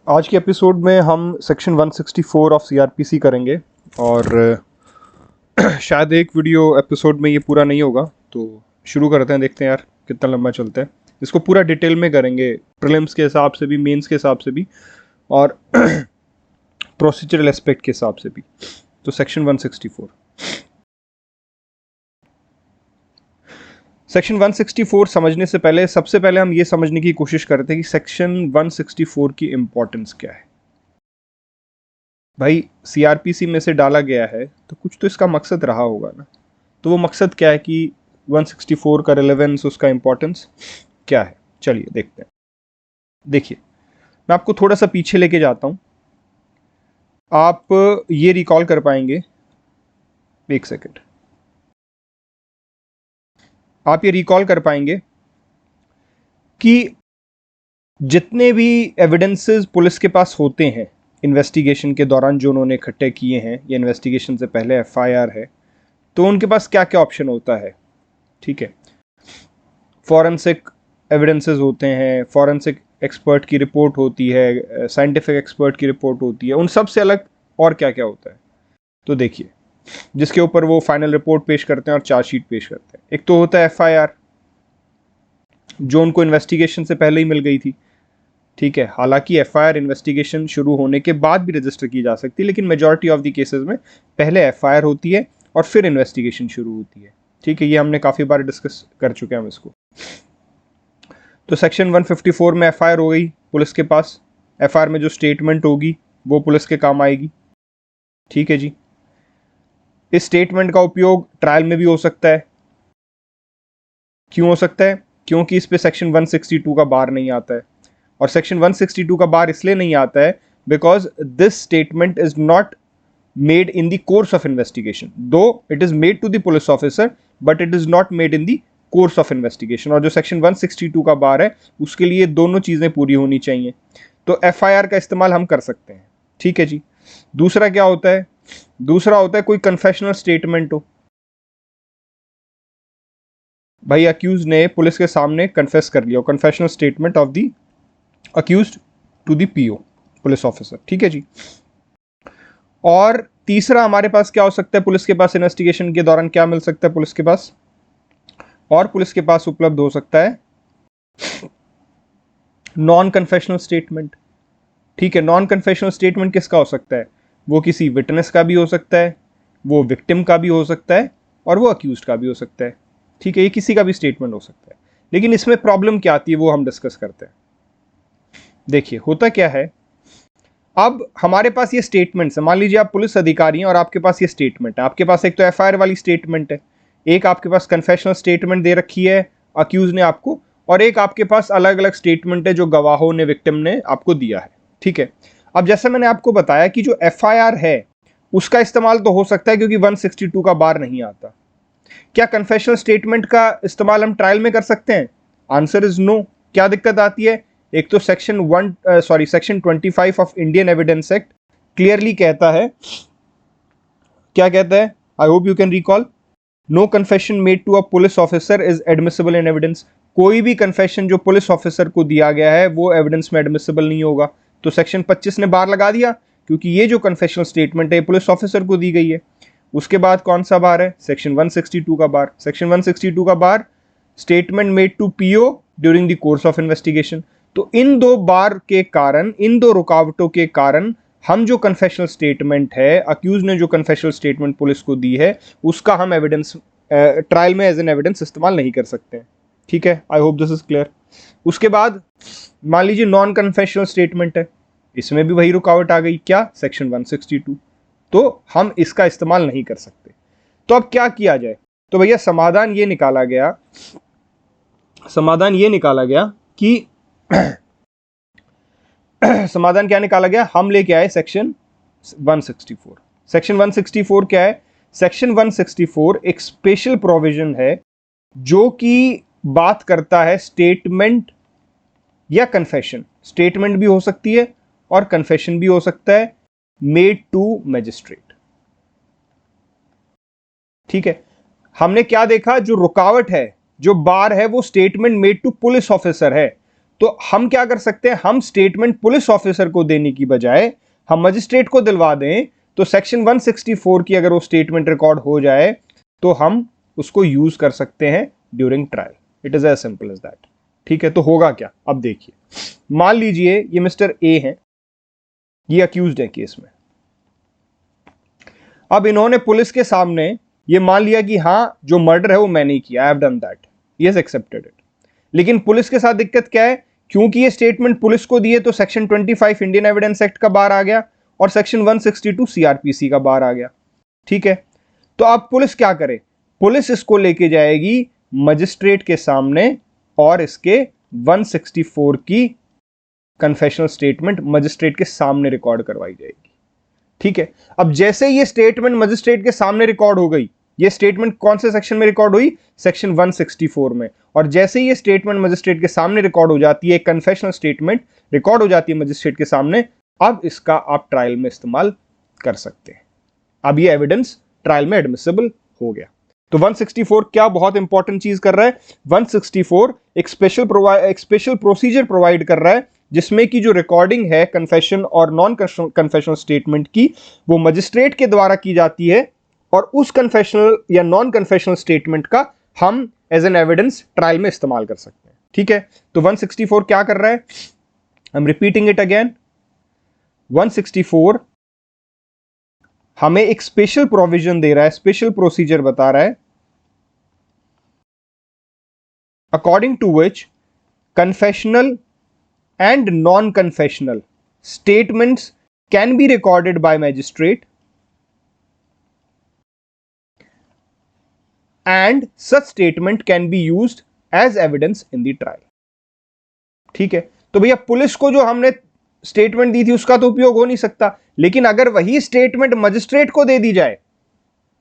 आज के एपिसोड में हम सेक्शन 164 ऑफ सीआरपीसी करेंगे और शायद एक वीडियो एपिसोड में ये पूरा नहीं होगा, तो शुरू करते हैं। देखते हैं यार कितना लंबा चलता है। इसको पूरा डिटेल में करेंगे, प्रीलिम्स के हिसाब से भी, मेंस के हिसाब से भी और प्रोसीजरल एस्पेक्ट के हिसाब से भी। तो सेक्शन 164 सेक्शन 164 समझने से पहले सबसे पहले हम ये समझने की कोशिश करते हैं कि सेक्शन 164 की इंपॉर्टेंस क्या है। भाई सीआरपीसी में से डाला गया है तो कुछ तो इसका मकसद रहा होगा ना। तो वो मकसद क्या है कि 164 का रिलेवेंस, उसका इंपॉर्टेंस क्या है, चलिए देखते हैं। देखिए, मैं आपको थोड़ा सा पीछे लेके जाता हूं। आप ये रिकॉल कर पाएंगे, एक सेकेंड, आप ये रिकॉल कर पाएंगे कि जितने भी एविडेंसेस पुलिस के पास होते हैं इन्वेस्टिगेशन के दौरान, जो उन्होंने इकट्ठे किए हैं या इन्वेस्टिगेशन से पहले एफआईआर है, तो उनके पास क्या क्या ऑप्शन होता है। ठीक है, फॉरेंसिक एविडेंसेस होते हैं, फॉरेंसिक एक्सपर्ट की रिपोर्ट होती है, साइंटिफिक एक्सपर्ट की रिपोर्ट होती है, उन सब से अलग और क्या क्या होता है। तो देखिए, जिसके ऊपर वो फाइनल रिपोर्ट पेश करते हैं और चार्जशीट पेश करते हैं। एक तो होता है एफआईआर, जो उनको इन्वेस्टिगेशन से पहले ही मिल गई थी। ठीक है, हालांकि एफआईआर इन्वेस्टिगेशन शुरू होने के बाद भी रजिस्टर की जा सकती है, लेकिन मेजॉरिटी ऑफ द केसेस में पहले एफआईआर होती है और फिर इन्वेस्टिगेशन शुरू होती है। ठीक है, ये हमने काफ़ी बार डिस्कस कर चुके हैं हम इसको। तो सेक्शन 154 में एफआईआर हो गई पुलिस के पास। एफआईआर में जो स्टेटमेंट होगी वो पुलिस के काम आएगी। ठीक है जी, इस स्टेटमेंट का उपयोग ट्रायल में भी हो सकता है। क्यों हो सकता है? क्योंकि इस पे सेक्शन 162 का बार नहीं आता है। और सेक्शन 162 का बार इसलिए नहीं आता है because this statement is not made in the course of investigation, though it is made to the police officer but it is not made in the course of investigation. और जो सेक्शन 162 का बार है उसके लिए दोनों चीजें पूरी होनी चाहिए। तो एफआईआर का इस्तेमाल हम कर सकते हैं। ठीक है जी। दूसरा क्या होता है? दूसरा होता है कोई कन्फेशनल स्टेटमेंट हो। भाई अक्यूज ने पुलिस के सामने कन्फेस कर लिया, confessional statement of the accused to the PO, police officer. ठीक है जी। और तीसरा हमारे पास क्या हो सकता है? पुलिस के पास इन्वेस्टिगेशन के दौरान क्या मिल सकता है पुलिस के पास? और पुलिस के पास उपलब्ध हो सकता है नॉन कन्फेशनल स्टेटमेंट। ठीक है, नॉन कन्फेशनल स्टेटमेंट किसका हो सकता है? वो किसी विटनेस का भी हो सकता है, वो विक्टिम का भी हो सकता है और वो अक्यूज्ड का भी हो सकता है। ठीक है, ये किसी का भी स्टेटमेंट हो सकता है। लेकिन इसमें प्रॉब्लम क्या आती है वो हम डिस्कस करते हैं। देखिए, होता क्या है, अब हमारे पास ये स्टेटमेंट्स है। मान लीजिए आप पुलिस अधिकारी हैं और आपके पास ये स्टेटमेंट है। आपके पास एक तो एफआईआर वाली स्टेटमेंट है, एक आपके पास कन्फेशनल स्टेटमेंट दे रखी है अक्यूज ने आपको, और एक आपके पास अलग अलग स्टेटमेंट है जो गवाहों ने, विक्टिम ने आपको दिया है। ठीक है, अब जैसे मैंने आपको बताया कि जो एफआईआर है उसका इस्तेमाल तो हो सकता है क्योंकि 162 का बार नहीं आता। क्या कन्फेशनल स्टेटमेंट का इस्तेमाल हम ट्रायल में कर सकते हैं? Answer is no. क्या दिक्कत आती है? एक तो section 25 of Indian evidence act clearly कहता है, क्या कहता है? I hope you can recall, no confession made to a police officer is admissible in evidence. कोई भी कन्फेशन जो पुलिस ऑफिसर को दिया गया है वो एविडेंस में एडमिसिबल नहीं होगा। तो सेक्शन 25 ने बार लगा दिया क्योंकि ये जो कन्फेशनल स्टेटमेंट है पुलिस ऑफिसर को दी गई है। उसके बाद कौन सा बार है? सेक्शन 162 का बार। सेक्शन 162 का bar, statement made to PO during the course of investigation. तो इन दो बार के कारण, इन दो रुकावटों के कारण हम जो कन्फेशनल स्टेटमेंट है, अक्यूज ने जो कन्फेशनल स्टेटमेंट पुलिस को दी है, उसका हम एविडेंस ट्रायल में एज एन एविडेंस इस्तेमाल नहीं कर सकते हैं। ठीक है, I hope this is clear. उसके बाद मान लीजिए नॉन कन्फेशनल स्टेटमेंट है, इसमें भी वही रुकावट आ गई। क्या? सेक्शन 162। तो हम इसका इस्तेमाल नहीं कर सकते। तो अब क्या किया जाए? तो भैया समाधान ये निकाला गया, समाधान ये निकाला गया कि समाधान क्या निकाला गया? हम लेके आए सेक्शन 164। सेक्शन 164 क्या है? सेक्शन 164 एक स्पेशल प्रोविजन है जो कि बात करता है स्टेटमेंट या कन्फेशन। स्टेटमेंट भी हो सकती है और कन्फेशन भी हो सकता है, मेड टू मैजिस्ट्रेट। ठीक है, हमने क्या देखा? जो रुकावट है, जो बार है, वो statement made to police officer है। तो हम क्या कर सकते हैं, हम स्टेटमेंट पुलिस ऑफिसर को देने की बजाय हम मजिस्ट्रेट को दिलवा दें, तो सेक्शन 164 की अगर वो स्टेटमेंट रिकॉर्ड हो जाए तो हम उसको यूज कर सकते हैं during trial. It is as simple as that. ठीक है, तो होगा क्या, अब देखिए, मान लीजिए ये मिस्टर ए हैं, ये अक्यूज्ड है केस में। अब इन्होंने पुलिस के सामने ये मान लिया कि हां जो मर्डर है वो मैंने ही किया, I have done that, he has accepted it. लेकिन पुलिस के साथ दिक्कत क्या है, क्योंकि ये स्टेटमेंट पुलिस को दिए तो सेक्शन 25 इंडियन एविडेंस एक्ट का बार आ गया और सेक्शन 162 सीआरपीसी का बार आ गया। ठीक है, तो अब पुलिस क्या करे, पुलिस इसको लेके जाएगी मजिस्ट्रेट के सामने और इसके 164 की कन्फेशनल स्टेटमेंट मजिस्ट्रेट के सामने रिकॉर्ड करवाई जाएगी। ठीक है, अब जैसे ये स्टेटमेंट मजिस्ट्रेट के सामने रिकॉर्ड हो गई, ये स्टेटमेंट कौन से सेक्शन में रिकॉर्ड हुई, सेक्शन 164 में, और जैसे ही ये स्टेटमेंट मजिस्ट्रेट के सामने रिकॉर्ड हो जाती है, कन्फेशनल स्टेटमेंट रिकॉर्ड हो जाती है मजिस्ट्रेट के सामने, अब इसका आप ट्रायल में इस्तेमाल कर सकते हैं। अब ये एविडेंस ट्रायल में एडमिसिबल हो गया। तो 164 क्या बहुत इंपॉर्टेंट चीज कर रहा है, 164 एक स्पेशल प्रोसीजर प्रोवाइड कर रहा है जिसमें कि जो रिकॉर्डिंग है कन्फेशन और नॉन कन्फेशनल स्टेटमेंट की, वो मजिस्ट्रेट के द्वारा की जाती है और उस कन्फेशनल या नॉन कन्फेशनल स्टेटमेंट का हम एज एन एविडेंस ट्रायल में इस्तेमाल कर सकते हैं। ठीक है, तो 164 क्या कर रहा है, आई एम रिपीटिंग इट अगेन, 164 हमें एक स्पेशल प्रोविजन दे रहा है, स्पेशल प्रोसीजर बता रहा है, according to which confessional and non-confessional statements can be recorded by magistrate and such statement can be used as evidence in the trial। ठीक है, तो भैया पुलिस को जो हमने स्टेटमेंट दी थी उसका तो उपयोग हो नहीं सकता, लेकिन अगर वही स्टेटमेंट मजिस्ट्रेट को दे दी जाए,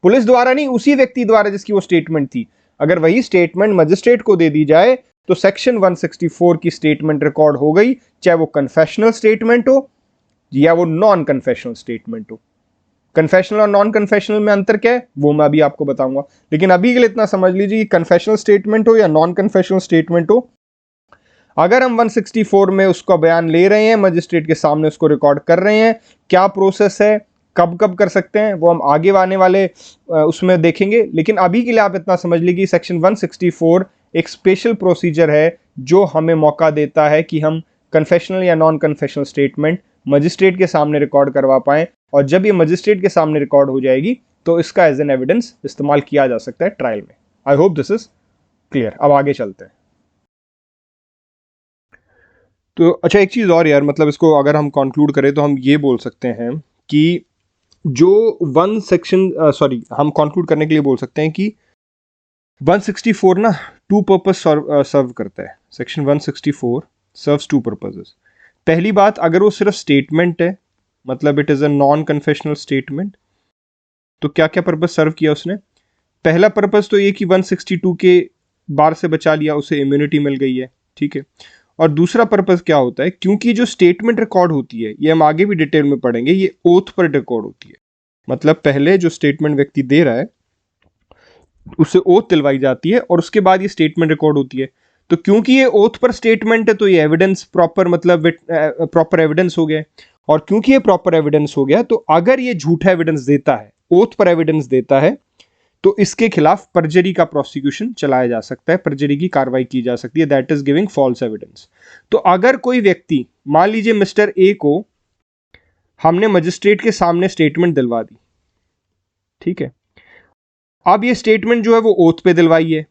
पुलिस द्वारा नहीं, उसी व्यक्ति द्वारा जिसकी वो स्टेटमेंट थी, अगर वही स्टेटमेंट मजिस्ट्रेट को दे दी जाए तो सेक्शन 164 की स्टेटमेंट रिकॉर्ड हो गई, चाहे वो कन्फेशनल स्टेटमेंट हो या वो नॉन कन्फेशनल स्टेटमेंट हो। कन्फेशनल और नॉन कन्फेशनल में अंतर क्या है वो मैं अभी आपको बताऊंगा, लेकिन अभी के लिए इतना समझ लीजिए कि कन्फेशनल स्टेटमेंट हो या नॉन कन्फेशनल स्टेटमेंट हो, अगर हम 164 में उसका बयान ले रहे हैं, मजिस्ट्रेट के सामने उसको रिकॉर्ड कर रहे हैं, क्या प्रोसेस है, कब कब कर सकते हैं, वो हम आगे आने वाले उसमें देखेंगे। लेकिन अभी के लिए आप इतना समझ लीजिए सेक्शन 164 एक स्पेशल प्रोसीजर है जो हमें मौका देता है कि हम कन्फेशनल या नॉन कन्फेशनल स्टेटमेंट मजिस्ट्रेट के सामने रिकॉर्ड करवा पाएं, और जब ये मजिस्ट्रेट के सामने रिकॉर्ड हो जाएगी तो इसका एज एन एविडेंस इस्तेमाल किया जा सकता है ट्रायल में। आई होप दिस इज क्लियर। अब आगे चलते हैं। तो अच्छा, एक चीज़ और यार, मतलब इसको अगर हम कंक्लूड करें तो हम ये बोल सकते हैं कि जो वन सेक्शन हम कंक्लूड करने के लिए बोल सकते हैं कि 164 ना टू पर्पस सर्व करता है। Section 164 serves to purposes. पहली बात, अगर वो सिर्फ स्टेटमेंट है, मतलब it is a non confessional statement, तो क्या क्या पर्पस सर्व किया उसने। पहला पर्पस तो ये कि 162 के बार से बचा लिया, उसे इम्यूनिटी मिल गई है। ठीक है, और दूसरा पर्पस क्या होता है, क्योंकि जो स्टेटमेंट रिकॉर्ड होती है, ये हम आगे भी डिटेल में पढ़ेंगे, ये ओथ पर रिकॉर्ड होती है। मतलब पहले जो स्टेटमेंट व्यक्ति दे रहा है उससे ओथ दिलवाई जाती है और उसके बाद ये स्टेटमेंट रिकॉर्ड होती है। तो क्योंकि ये ओथ पर स्टेटमेंट है तो ये एविडेंस प्रॉपर, मतलब प्रॉपर एविडेंस हो गया, और क्योंकि ये प्रॉपर एविडेंस हो गया तो अगर ये झूठा एविडेंस देता है, ओथ पर एविडेंस देता है, तो इसके खिलाफ परजरी का प्रोसिक्यूशन चलाया जा सकता है, परजरी की कार्रवाई की जा सकती है, that is giving false evidence. तो अगर कोई व्यक्ति, मान लीजिए मिस्टर ए को हमने मजिस्ट्रेट के सामने स्टेटमेंट दिलवा दी, ठीक है, अब ये स्टेटमेंट जो है वो ओथ पे दिलवाई है।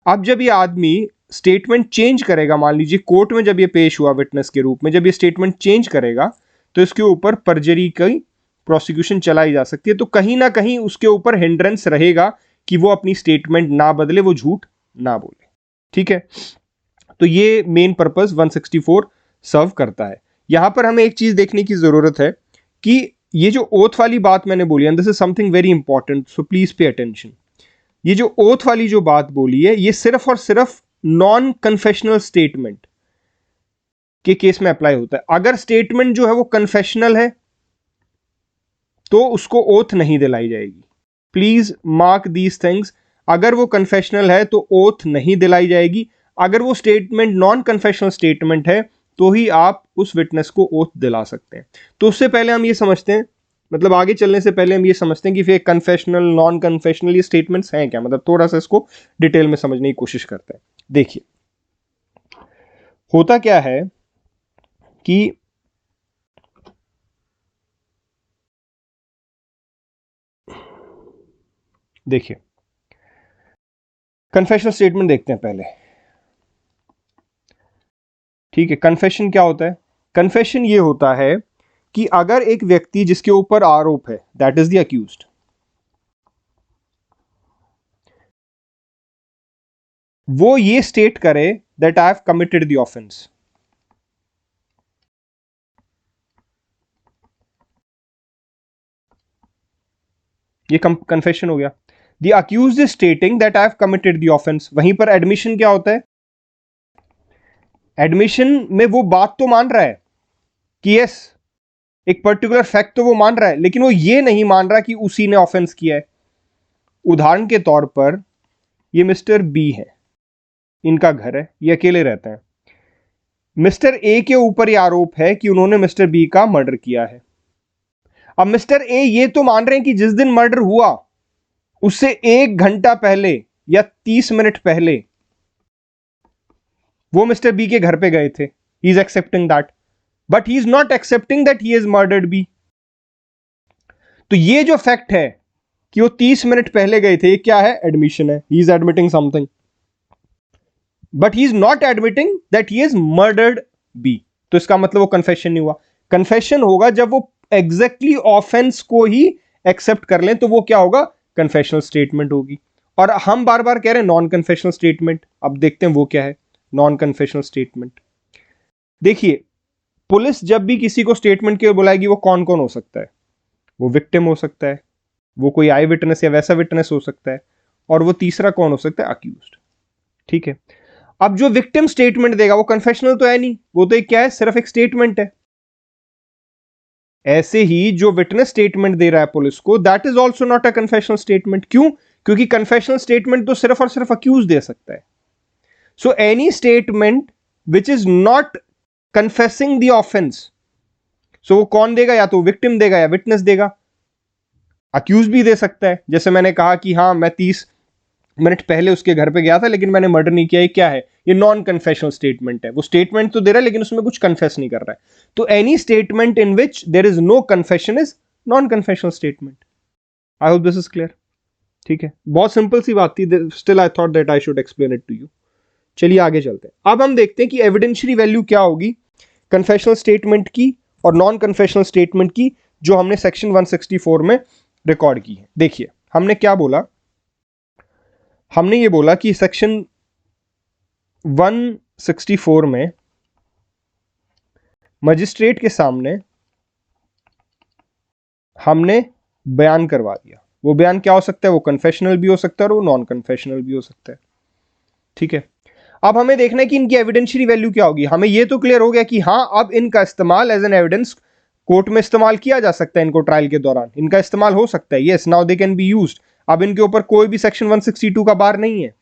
अब जब ये आदमी स्टेटमेंट चेंज करेगा, मान लीजिए कोर्ट में जब ये पेश हुआ विटनेस के रूप में, जब ये स्टेटमेंट चेंज करेगा तो इसके ऊपर परजरी की प्रोसिक्यूशन चलाई जा सकती है। तो कहीं ना कहीं उसके ऊपर हिंड्रेंस रहेगा कि वो अपनी स्टेटमेंट ना बदले, वो झूठ ना बोले। ठीक है, तो ये मेन पर्पस 164 सर्व करता है। यहां पर हमें एक चीज देखने की जरूरत है कि ये जो ओथ वाली बात मैंने बोली, and this is something very important, so please pay attention. ये जो ओथ वाली जो बात बोली है, ये सिर्फ और सिर्फ नॉन कन्फेशनल स्टेटमेंट के केस में अप्लाई होता है। अगर स्टेटमेंट जो है वो कन्फेशनल है तो उसको ओथ नहीं दिलाई जाएगी। प्लीज मार्क दीज थिंग्स, अगर वो कन्फेशनल है तो ओथ नहीं दिलाई जाएगी। अगर वो स्टेटमेंट नॉन कन्फेशनल स्टेटमेंट है तो ही आप उस विटनेस को ओथ दिला सकते हैं। तो उससे पहले हम ये समझते हैं, मतलब आगे चलने से पहले हम ये समझते हैं कि फिर कन्फेशनल नॉन कन्फेशनल ये स्टेटमेंट्स हैं क्या, मतलब थोड़ा सा इसको डिटेल में समझने की कोशिश करते हैं। देखिए होता क्या है कि देखिए कन्फेशनल स्टेटमेंट देखते हैं पहले। ठीक है, कन्फेशन क्या होता है? कन्फेशन ये होता है कि अगर एक व्यक्ति जिसके ऊपर आरोप है, दैट इज द अक्यूज्ड, वो ये स्टेट करे that I have committed the offence, ये कन्फेशन हो गया। The accused is stating that I have committed the offence. वहीं पर एडमिशन क्या होता है? एडमिशन में वो बात तो मान रहा है कि यस, एक पर्टिकुलर फैक्ट तो वो मान रहा है, लेकिन वो ये नहीं मान रहा कि उसी ने ऑफेंस किया है। उदाहरण के तौर पर ये मिस्टर बी है, इनका घर है, ये अकेले रहते हैं। मिस्टर ए के ऊपर यह आरोप है कि उन्होंने मिस्टर बी का मर्डर किया है। अब मिस्टर ए ये तो मान रहे हैं कि जिस दिन मर्डर हुआ उससे 1 घंटा पहले या 30 मिनट पहले वो मिस्टर बी के घर पे गए थे। He is accepting that, but he is not accepting that he is murdered B. तो ये जो फैक्ट है कि वो 30 मिनट पहले गए थे, ये क्या है? एडमिशन है। He is admitting something, but he is not admitting that he is murdered B. तो इसका मतलब वो कन्फेशन नहीं हुआ। कन्फेशन होगा जब वो एग्जैक्टली ऑफेंस को ही एक्सेप्ट कर लें, तो वो क्या होगा? कन्फेशनल स्टेटमेंट होगी। और हम बार बार कह रहे हैं नॉन कन्फेशनल स्टेटमेंट, अब देखते हैं वो क्या है नॉन कन्फेशनल स्टेटमेंट। देखिए पुलिस जब भी किसी को स्टेटमेंट के लिए बुलाएगी, वो कौन कौन हो सकता है? वो विक्टिम हो सकता है, वो कोई आई विटनेस या वैसा विटनेस हो सकता है, और वो तीसरा कौन हो सकता है? अक्यूज्ड। ठीक है, अब जो विक्टिम स्टेटमेंट देगा वो कन्फेशनल तो है नहीं, वो तो एक क्या है? सिर्फ एक स्टेटमेंट है। ऐसे ही जो विटनेस स्टेटमेंट दे रहा है पुलिस को, that is also not a confessional statement. क्यों? क्योंकि कन्फेशनल स्टेटमेंट तो सिर्फ और सिर्फ अक्यूज दे सकता है। So any statement which is not confessing the offence, so वो कौन देगा? या तो विक्टिम देगा या विटनेस देगा। अक्यूज भी दे सकता है, जैसे मैंने कहा कि हाँ मैं 30 मिनट पहले उसके घर पे गया था लेकिन मैंने मर्डर नहीं किया। ये क्या है? ये नॉन कन्फेशनल स्टेटमेंट है। वो स्टेटमेंट तो दे रहा है लेकिन उसमें कुछ कन्फेस नहीं कर रहा है। तो any statement in which there is no confession is non confessional statement. I hope this is clear. ठीक है, बहुत सिंपल सी बात थी, still I thought that I should explain it to you. चलिए आगे चलते हैं। अब हम देखते हैं कि एविडेंशियरी वैल्यू क्या होगी कन्फेशनल स्टेटमेंट की और नॉन कन्फेशनल स्टेटमेंट की, जो हमने सेक्शन 164 में रिकॉर्ड की है। देखिए हमने क्या बोला, हमने ये बोला कि सेक्शन 164 में मजिस्ट्रेट के सामने हमने बयान करवा दिया। वो बयान क्या हो सकता है? वो कन्फेशनल भी हो सकता है और वो नॉन कन्फेशनल भी हो सकता है। ठीक है, अब हमें देखना है कि इनकी एविडेंशियरी वैल्यू क्या होगी। हमें ये तो क्लियर हो गया कि हाँ अब इनका इस्तेमाल एज एन एविडेंस कोर्ट में इस्तेमाल किया जा सकता है, इनको ट्रायल के दौरान इनका इस्तेमाल हो सकता है। Yes, now they can be used. अब इनके ऊपर कोई भी सेक्शन 162 का बार नहीं है,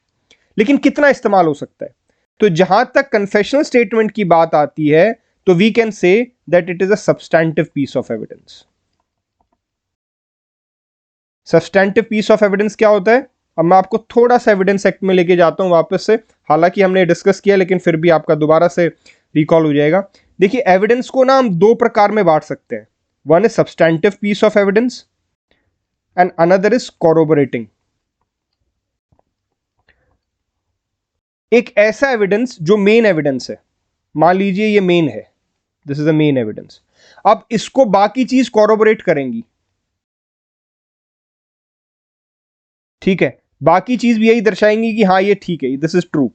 लेकिन कितना इस्तेमाल हो सकता है? तो जहां तक कन्फेशनल स्टेटमेंट की बात आती है तो we can say that it is a substantive piece of evidence. Substantive piece of evidence क्या होता है? अब मैं आपको थोड़ा सा एविडेंस एक्ट में लेके जाता हूं वापस से, हालांकि हमने डिस्कस किया लेकिन फिर भी आपका दोबारा से रिकॉल हो जाएगा। देखिए एविडेंस को ना हम दो प्रकार में बांट सकते हैं। One is substantive piece of evidence and another is corroborating. एक ऐसा एविडेंस जो मेन एविडेंस है, मान लीजिए ये मेन है, this is a main evidence. अब इसको बाकी चीज कॉरोबोरेट करेंगी। ठीक है, बाकी चीज भी यही दर्शाएंगी कि हाँ ये ठीक है, दिस इज ट्रू।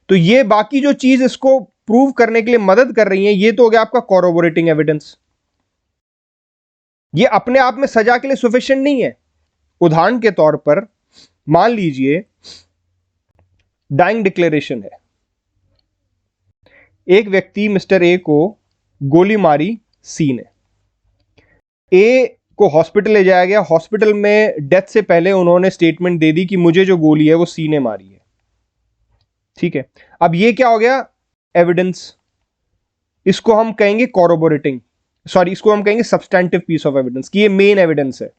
तो ये बाकी जो चीज इसको प्रूव करने के लिए मदद कर रही है, ये तो हो गया आपका कॉरोबोरेटिंग एविडेंस। ये अपने आप में सजा के लिए सफिशिएंट नहीं है। उदाहरण के तौर पर मान लीजिए डाइंग डिक्लेरेशन है, एक व्यक्ति मिस्टर ए को गोली मारी सी ने, ए को हॉस्पिटल ले जाया गया। हॉस्पिटल में डेथ से पहले उन्होंने स्टेटमेंट दे दी कि मुझे जो गोली है वो सी ने मारी है। ठीक है, अब ये क्या हो गया, एविडेंस। इसको हम कहेंगे कॉरोबोरेटिंग, सॉरी इसको हम कहेंगे सब्सटैंटिव पीस ऑफ एविडेंस, कि ये मेन एविडेंस है।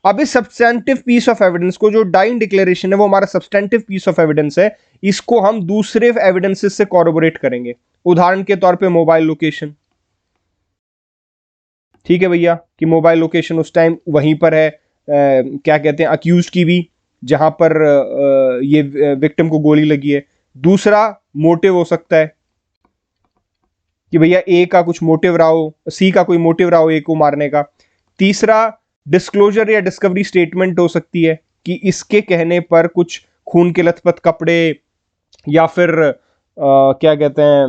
अब इस सब्सटैंटिव पीस ऑफ एविडेंस को, जो डाइंग डिक्लेरेशन है वो हमारा सब्सटैंटिव पीस ऑफ एविडेंस है, इसको हम दूसरे एविडेंसेस से कॉरोबोरेट करेंगे। उदाहरण के तौर पे मोबाइल लोकेशन। ठीक है भैया, कि मोबाइल लोकेशन उस टाइम वहीं पर है, क्या कहते हैं, अक्यूज की भी, जहां पर ये विक्टिम को गोली लगी है। दूसरा मोटिव हो सकता है कि भैया ए का कुछ मोटिव रहा हो, सी का कोई मोटिव रहा हो ए को मारने का। तीसरा डिस्क्लोजर या डिस्कवरी स्टेटमेंट हो सकती है, कि इसके कहने पर कुछ खून के लथपथ कपड़े या फिर क्या कहते हैं,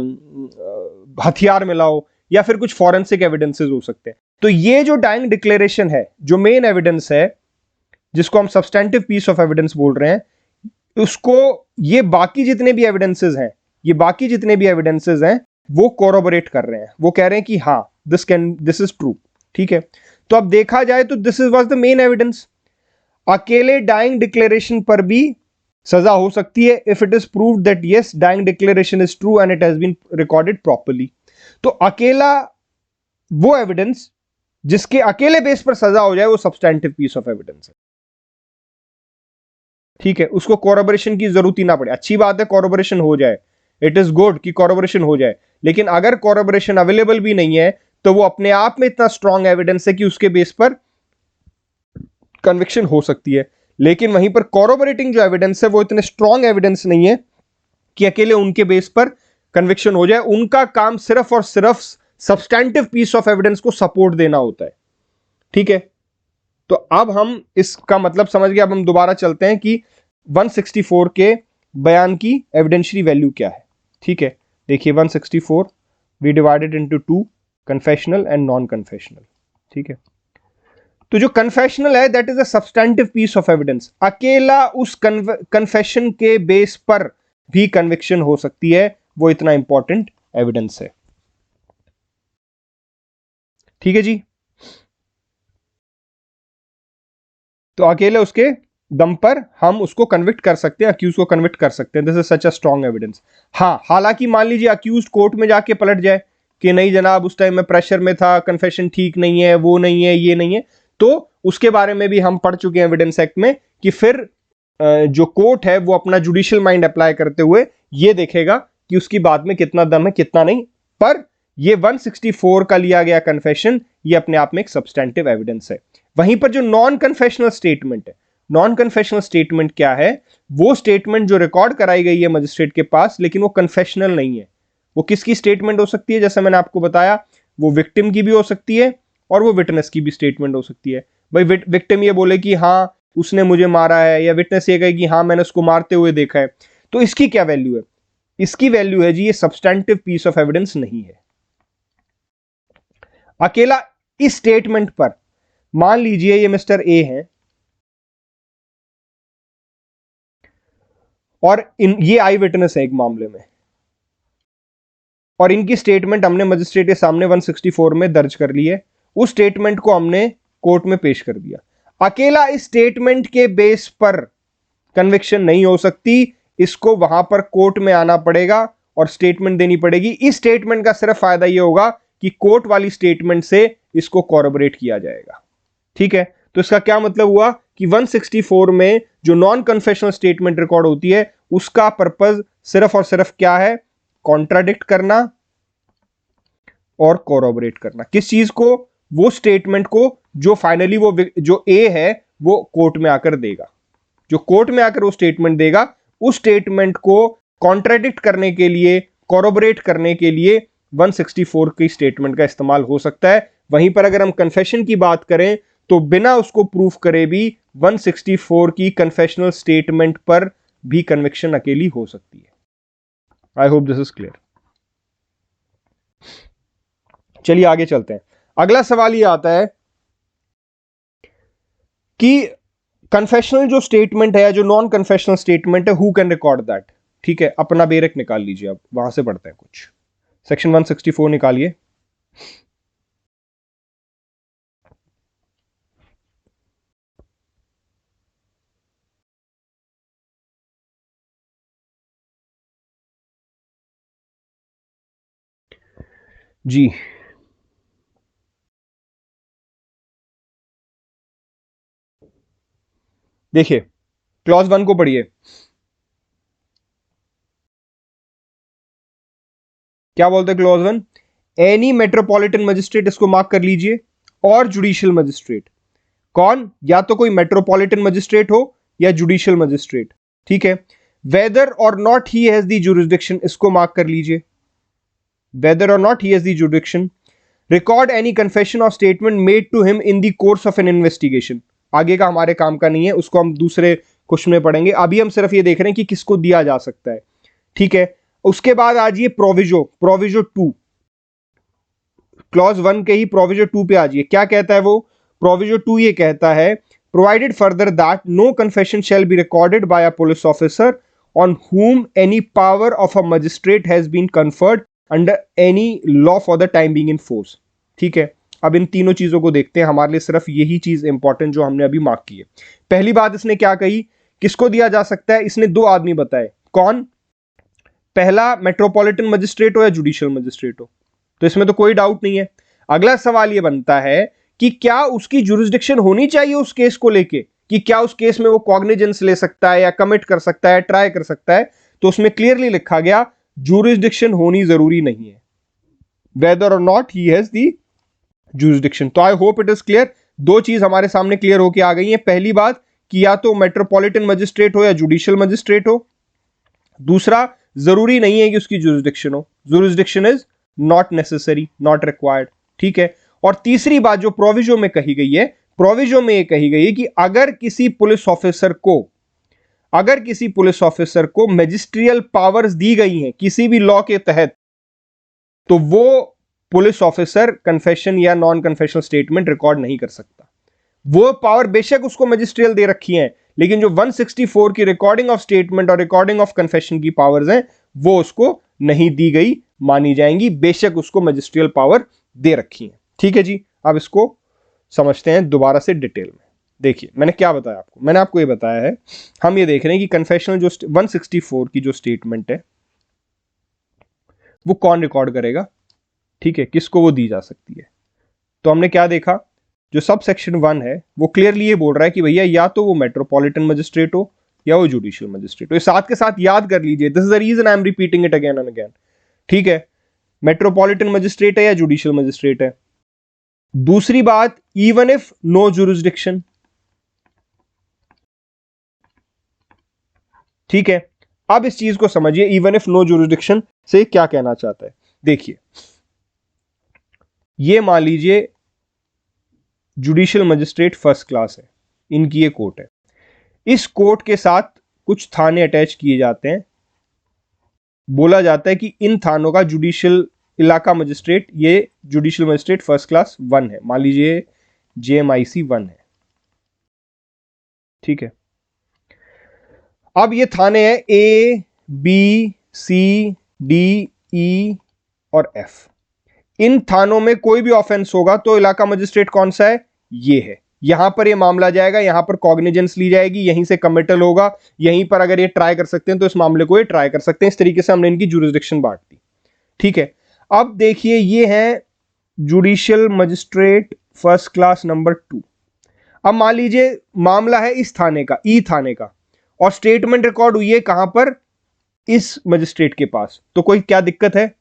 हथियार मिला हो, या फिर कुछ फॉरेंसिक एविडेंसेस हो सकते हैं। तो ये जो डाइंग डिक्लेरेशन है, जो मेन एविडेंस है, जिसको हम सब्सटैंटिव पीस ऑफ एविडेंस बोल रहे हैं, उसको ये बाकी जितने भी एविडेंसेस हैं, ये बाकी जितने भी एविडेंसेस हैं, वो कोरोबोरेट कर रहे हैं, वो कह रहे हैं कि हाँ दिस इज ट्रू। ठीक है, तो अब देखा जाए तो this is was the main evidence. अकेले डाइंग डिक्लेरेशन पर भी सजा हो सकती है, if it is proved that yes dying declaration is true and it has been recorded properly. तो अकेला वो एविडेंस जिसके अकेले बेस पर सजा हो जाए, वो सब्सटैंटिव पीस ऑफ एविडेंस है। ठीक है, उसको कोरोबोरेशन की जरूरत ही ना पड़े। अच्छी बात है कोरोबोरेशन हो जाए, इट इज गुड कि कोरोबोरेशन हो जाए, लेकिन अगर कोरोबोरेशन अवेलेबल भी नहीं है, तो वो अपने आप में इतना स्ट्रॉन्ग एविडेंस है कि उसके बेस पर कन्विक्शन हो सकती है। लेकिन वहीं पर कोरोबोरेटिंग जो एविडेंस है, वो इतने स्ट्रॉन्ग एविडेंस नहीं है कि अकेले उनके बेस पर कन्विक्शन हो जाए। उनका काम सिर्फ और सिर्फ सब्सटैंटिव पीस ऑफ एविडेंस को सपोर्ट देना होता है। ठीक है, तो अब हम इसका मतलब समझ गए। अब हम दोबारा चलते हैं कि 164 के बयान की एविडेंशियरी वैल्यू क्या है। ठीक है, देखिए 164 we divided into two, confessional and non confessional. ठीक है, तो जो कन्फेशनल है that is a substantive piece of evidence. अकेला उस कन्फेशन के बेस पर भी कन्विक्शन हो सकती है, वो इतना इंपॉर्टेंट एविडेंस है। ठीक है जी, तो अकेले उसके दम पर हम उसको कन्विक्ट कर सकते हैं, अक्यूज को कन्विक्ट कर सकते हैं। This is such a strong evidence. हाँ, हालांकि मान लीजिए अक्यूज कोर्ट में जाके पलट जाए कि नहीं जनाब उस टाइम मैं प्रेशर में था, कन्फेशन ठीक नहीं है, वो नहीं है, ये नहीं है, तो उसके बारे में भी हम पढ़ चुके हैं एविडेंस एक्ट में, कि फिर जो कोर्ट है वो अपना जुडिशियल माइंड अप्लाई करते हुए ये देखेगा कि उसकी बात में कितना दम है कितना नहीं। पर ये 164 का लिया गया कन्फेशन, ये अपने आप में एक सब्सटैंटिव एविडेंस है। वहीं पर जो नॉन कन्फेशनल स्टेटमेंट है, नॉन कन्फेशनल स्टेटमेंट क्या है, वो स्टेटमेंट जो रिकॉर्ड कराई गई है मजिस्ट्रेट के पास, लेकिन वो कन्फेशनल नहीं है। वो किसकी स्टेटमेंट हो सकती है, जैसे मैंने आपको बताया, वो विक्टिम की भी हो सकती है और वो विटनेस की भी स्टेटमेंट हो सकती है। भाई विक्टिम ये बोले कि हाँ उसने मुझे मारा है, या विटनेस ये कहे कि हाँ मैंने उसको मारते हुए देखा है, तो इसकी क्या वैल्यू है? इसकी वैल्यू है जी, ये सब्सटैंटिव पीस ऑफ एविडेंस नहीं है। अकेला इस स्टेटमेंट पर, मान लीजिए ये मिस्टर ए हैं और ये आई विटनेस है एक मामले में, और इनकी स्टेटमेंट हमने मजिस्ट्रेट के सामने 164 में दर्ज कर ली है। उस स्टेटमेंट को हमने कोर्ट में पेश कर दिया। अकेला इस स्टेटमेंट के बेस पर कन्विक्शन नहीं हो सकती, इसको वहां पर कोर्ट में आना पड़ेगा और स्टेटमेंट देनी पड़ेगी। इस स्टेटमेंट का सिर्फ फायदा यह होगा कि कोर्ट वाली स्टेटमेंट से इसको कॉरबोरेट किया जाएगा। ठीक है, तो इसका क्या मतलब हुआ कि 164 में जो नॉन कन्फेशनल स्टेटमेंट रिकॉर्ड होती है, उसका पर्पज सिर्फ और सिर्फ क्या है? कॉन्ट्राडिक्ट करना और कोरोबरेट करना। किस चीज को? वो स्टेटमेंट को जो फाइनली वो जो ए है वो कोर्ट में आकर देगा। जो कोर्ट में आकर वो स्टेटमेंट देगा, उस स्टेटमेंट को कॉन्ट्राडिक्ट करने के लिए, कोरोबरेट करने के लिए 164 की स्टेटमेंट का इस्तेमाल हो सकता है। वहीं पर अगर हम कन्फेशन की बात करें, तो बिना उसको प्रूफ करे भी 164 की कन्फेशनल स्टेटमेंट पर भी कन्विक्शन अकेली हो सकती है। I hope this is clear. चलिए आगे चलते हैं। अगला सवाल ये आता है कि कन्फेशनल जो स्टेटमेंट है या जो नॉन कन्फेशनल स्टेटमेंट है, हु कैन रिकॉर्ड दैट? ठीक है, अपना बेरक निकाल लीजिए, अब वहां से पढ़ते हैं कुछ। सेक्शन 164 निकालिए। जी देखिए, क्लॉज 1 को पढ़िए। क्या बोलते हैं क्लॉज 1? एनी मेट्रोपॉलिटन मजिस्ट्रेट, इसको मार्क कर लीजिए, और जुडिशियल मजिस्ट्रेट। कौन? या तो कोई मेट्रोपॉलिटन मजिस्ट्रेट हो या जुडिशियल मजिस्ट्रेट, ठीक है। वेदर और not he has the jurisdiction, इसको मार्क कर लीजिए, वेदर और not he has the jurisdiction. Record any confession or statement made to him in the course of an investigation. आगे का हमारे काम का नहीं है, उसको हम दूसरे क्वेश्चन में पढ़ेंगे, अभी हम सिर्फ ये देख रहे हैं कि किसको दिया जा सकता है, ठीक है। उसके बाद आ जाइए प्रोविजो, प्रोविजो 2, क्लॉज 1 के ही प्रोविजो 2 पे आ जाइए। क्या कहता है वो? प्रोविजो 2 ये कहता है, provided further that no confession shall be recorded by a police officer on whom any power of a magistrate has been conferred under any law for the time being in force। ठीक है, अब इन तीनों चीजों को देखते हैं, हमारे लिए सिर्फ यही चीज इंपॉर्टेंट जो हमने अभी मार्क की है। पहली बात इसने क्या कही, किसको दिया जा सकता है? इसने दो आदमी बताए। कौन? पहला, मेट्रोपॉलिटन मजिस्ट्रेट हो या जुडिशियल मजिस्ट्रेट हो, तो इसमें तो कोई डाउट नहीं है। अगला सवाल यह बनता है कि क्या उसकी जुरिस्डिक्शन होनी चाहिए उस केस को लेके, कि क्या उस केस में वो कॉग्निजेंस ले सकता है या कमिट कर सकता है, ट्राई कर सकता है। तो उसमें क्लियरली लिखा गया जुरिस्डिक्शन होनी जरूरी नहीं है, वेदर और not he has the jurisdiction. तो I hope it is clear. दो चीज हमारे सामने क्लियर होकर आ गई है। पहली बात कि या तो मेट्रोपॉलिटन मजिस्ट्रेट हो या जुडिशियल मजिस्ट्रेट हो। दूसरा, जरूरी नहीं है कि उसकी जुरिस्डिक्शन हो, jurisdiction is not necessary, not required, ठीक है। और तीसरी बात जो प्रोविजो में कही गई है, प्रोविजो में यह कही गई है कि अगर किसी पुलिस ऑफिसर को मैजिस्ट्रियल पावर्स दी गई हैं किसी भी लॉ के तहत, तो वो पुलिस ऑफिसर कन्फेशन या नॉन कन्फेशनल स्टेटमेंट रिकॉर्ड नहीं कर सकता। वो पावर बेशक उसको मैजिस्ट्रियल दे रखी है, लेकिन जो 164 की रिकॉर्डिंग ऑफ स्टेटमेंट और रिकॉर्डिंग ऑफ कन्फेशन की पावर्स हैं, वो उसको नहीं दी गई मानी जाएंगी, बेशक उसको मैजिस्ट्रियल पावर दे रखी है। ठीक है जी, अब इसको समझते हैं दोबारा से डिटेल में। देखिए, मैंने क्या बताया आपको? मैंने आपको ये बताया है, हम ये देख रहे हैं कि कन्फेशनल जो 164 की जो स्टेटमेंट है वो कौन रिकॉर्ड करेगा, ठीक है, किसको वो दी जा सकती है। तो हमने क्या देखा, जो सब सेक्शन 1 है वो क्लियरली ये बोल रहा है कि भैया या तो वो मेट्रोपॉलिटन मजिस्ट्रेट हो या वो जुडिशियल मजिस्ट्रेट हो। ये साथ के साथ याद कर लीजिए, this is the reason I am repeating it again and again, ठीक है। मेट्रोपॉलिटन मजिस्ट्रेट है या जुडिशियल मजिस्ट्रेट है। दूसरी बात, इवन इफ नो जुरिस्डिक्शन, ठीक है। अब इस चीज को समझिए, इवन इफ नो जुरिस्डिक्शन से क्या कहना चाहता है। देखिए, ये मान लीजिए जुडिशियल मजिस्ट्रेट फर्स्ट क्लास है, इनकी ये कोर्ट है। इस कोर्ट के साथ कुछ थाने अटैच किए जाते हैं। बोला जाता है कि इन थानों का जुडिशियल इलाका मजिस्ट्रेट, ये जुडिशियल मजिस्ट्रेट फर्स्ट क्लास 1 है, मान लीजिए JMIC 1 है, ठीक है। अब ये थाने हैं ABCDE और F। इन थानों में कोई भी ऑफेंस होगा तो इलाका मजिस्ट्रेट कौन सा है? ये है। यहां पर ये मामला जाएगा, यहां पर कॉग्निजेंस ली जाएगी, यहीं से कमिटल होगा, यहीं पर अगर ये ट्राई कर सकते हैं तो इस मामले को ये ट्राई कर सकते हैं। इस तरीके से हमने इनकी जुरिस्डिक्शन बांट दी, ठीक है। अब देखिए, ये है judicial magistrate first class number 2। अब मान लीजिए मामला है इस थाने का, ई थाने का, और स्टेटमेंट रिकॉर्ड हुई है कहां पर? इस मजिस्ट्रेट के पास। तो कोई क्या दिक्कत है?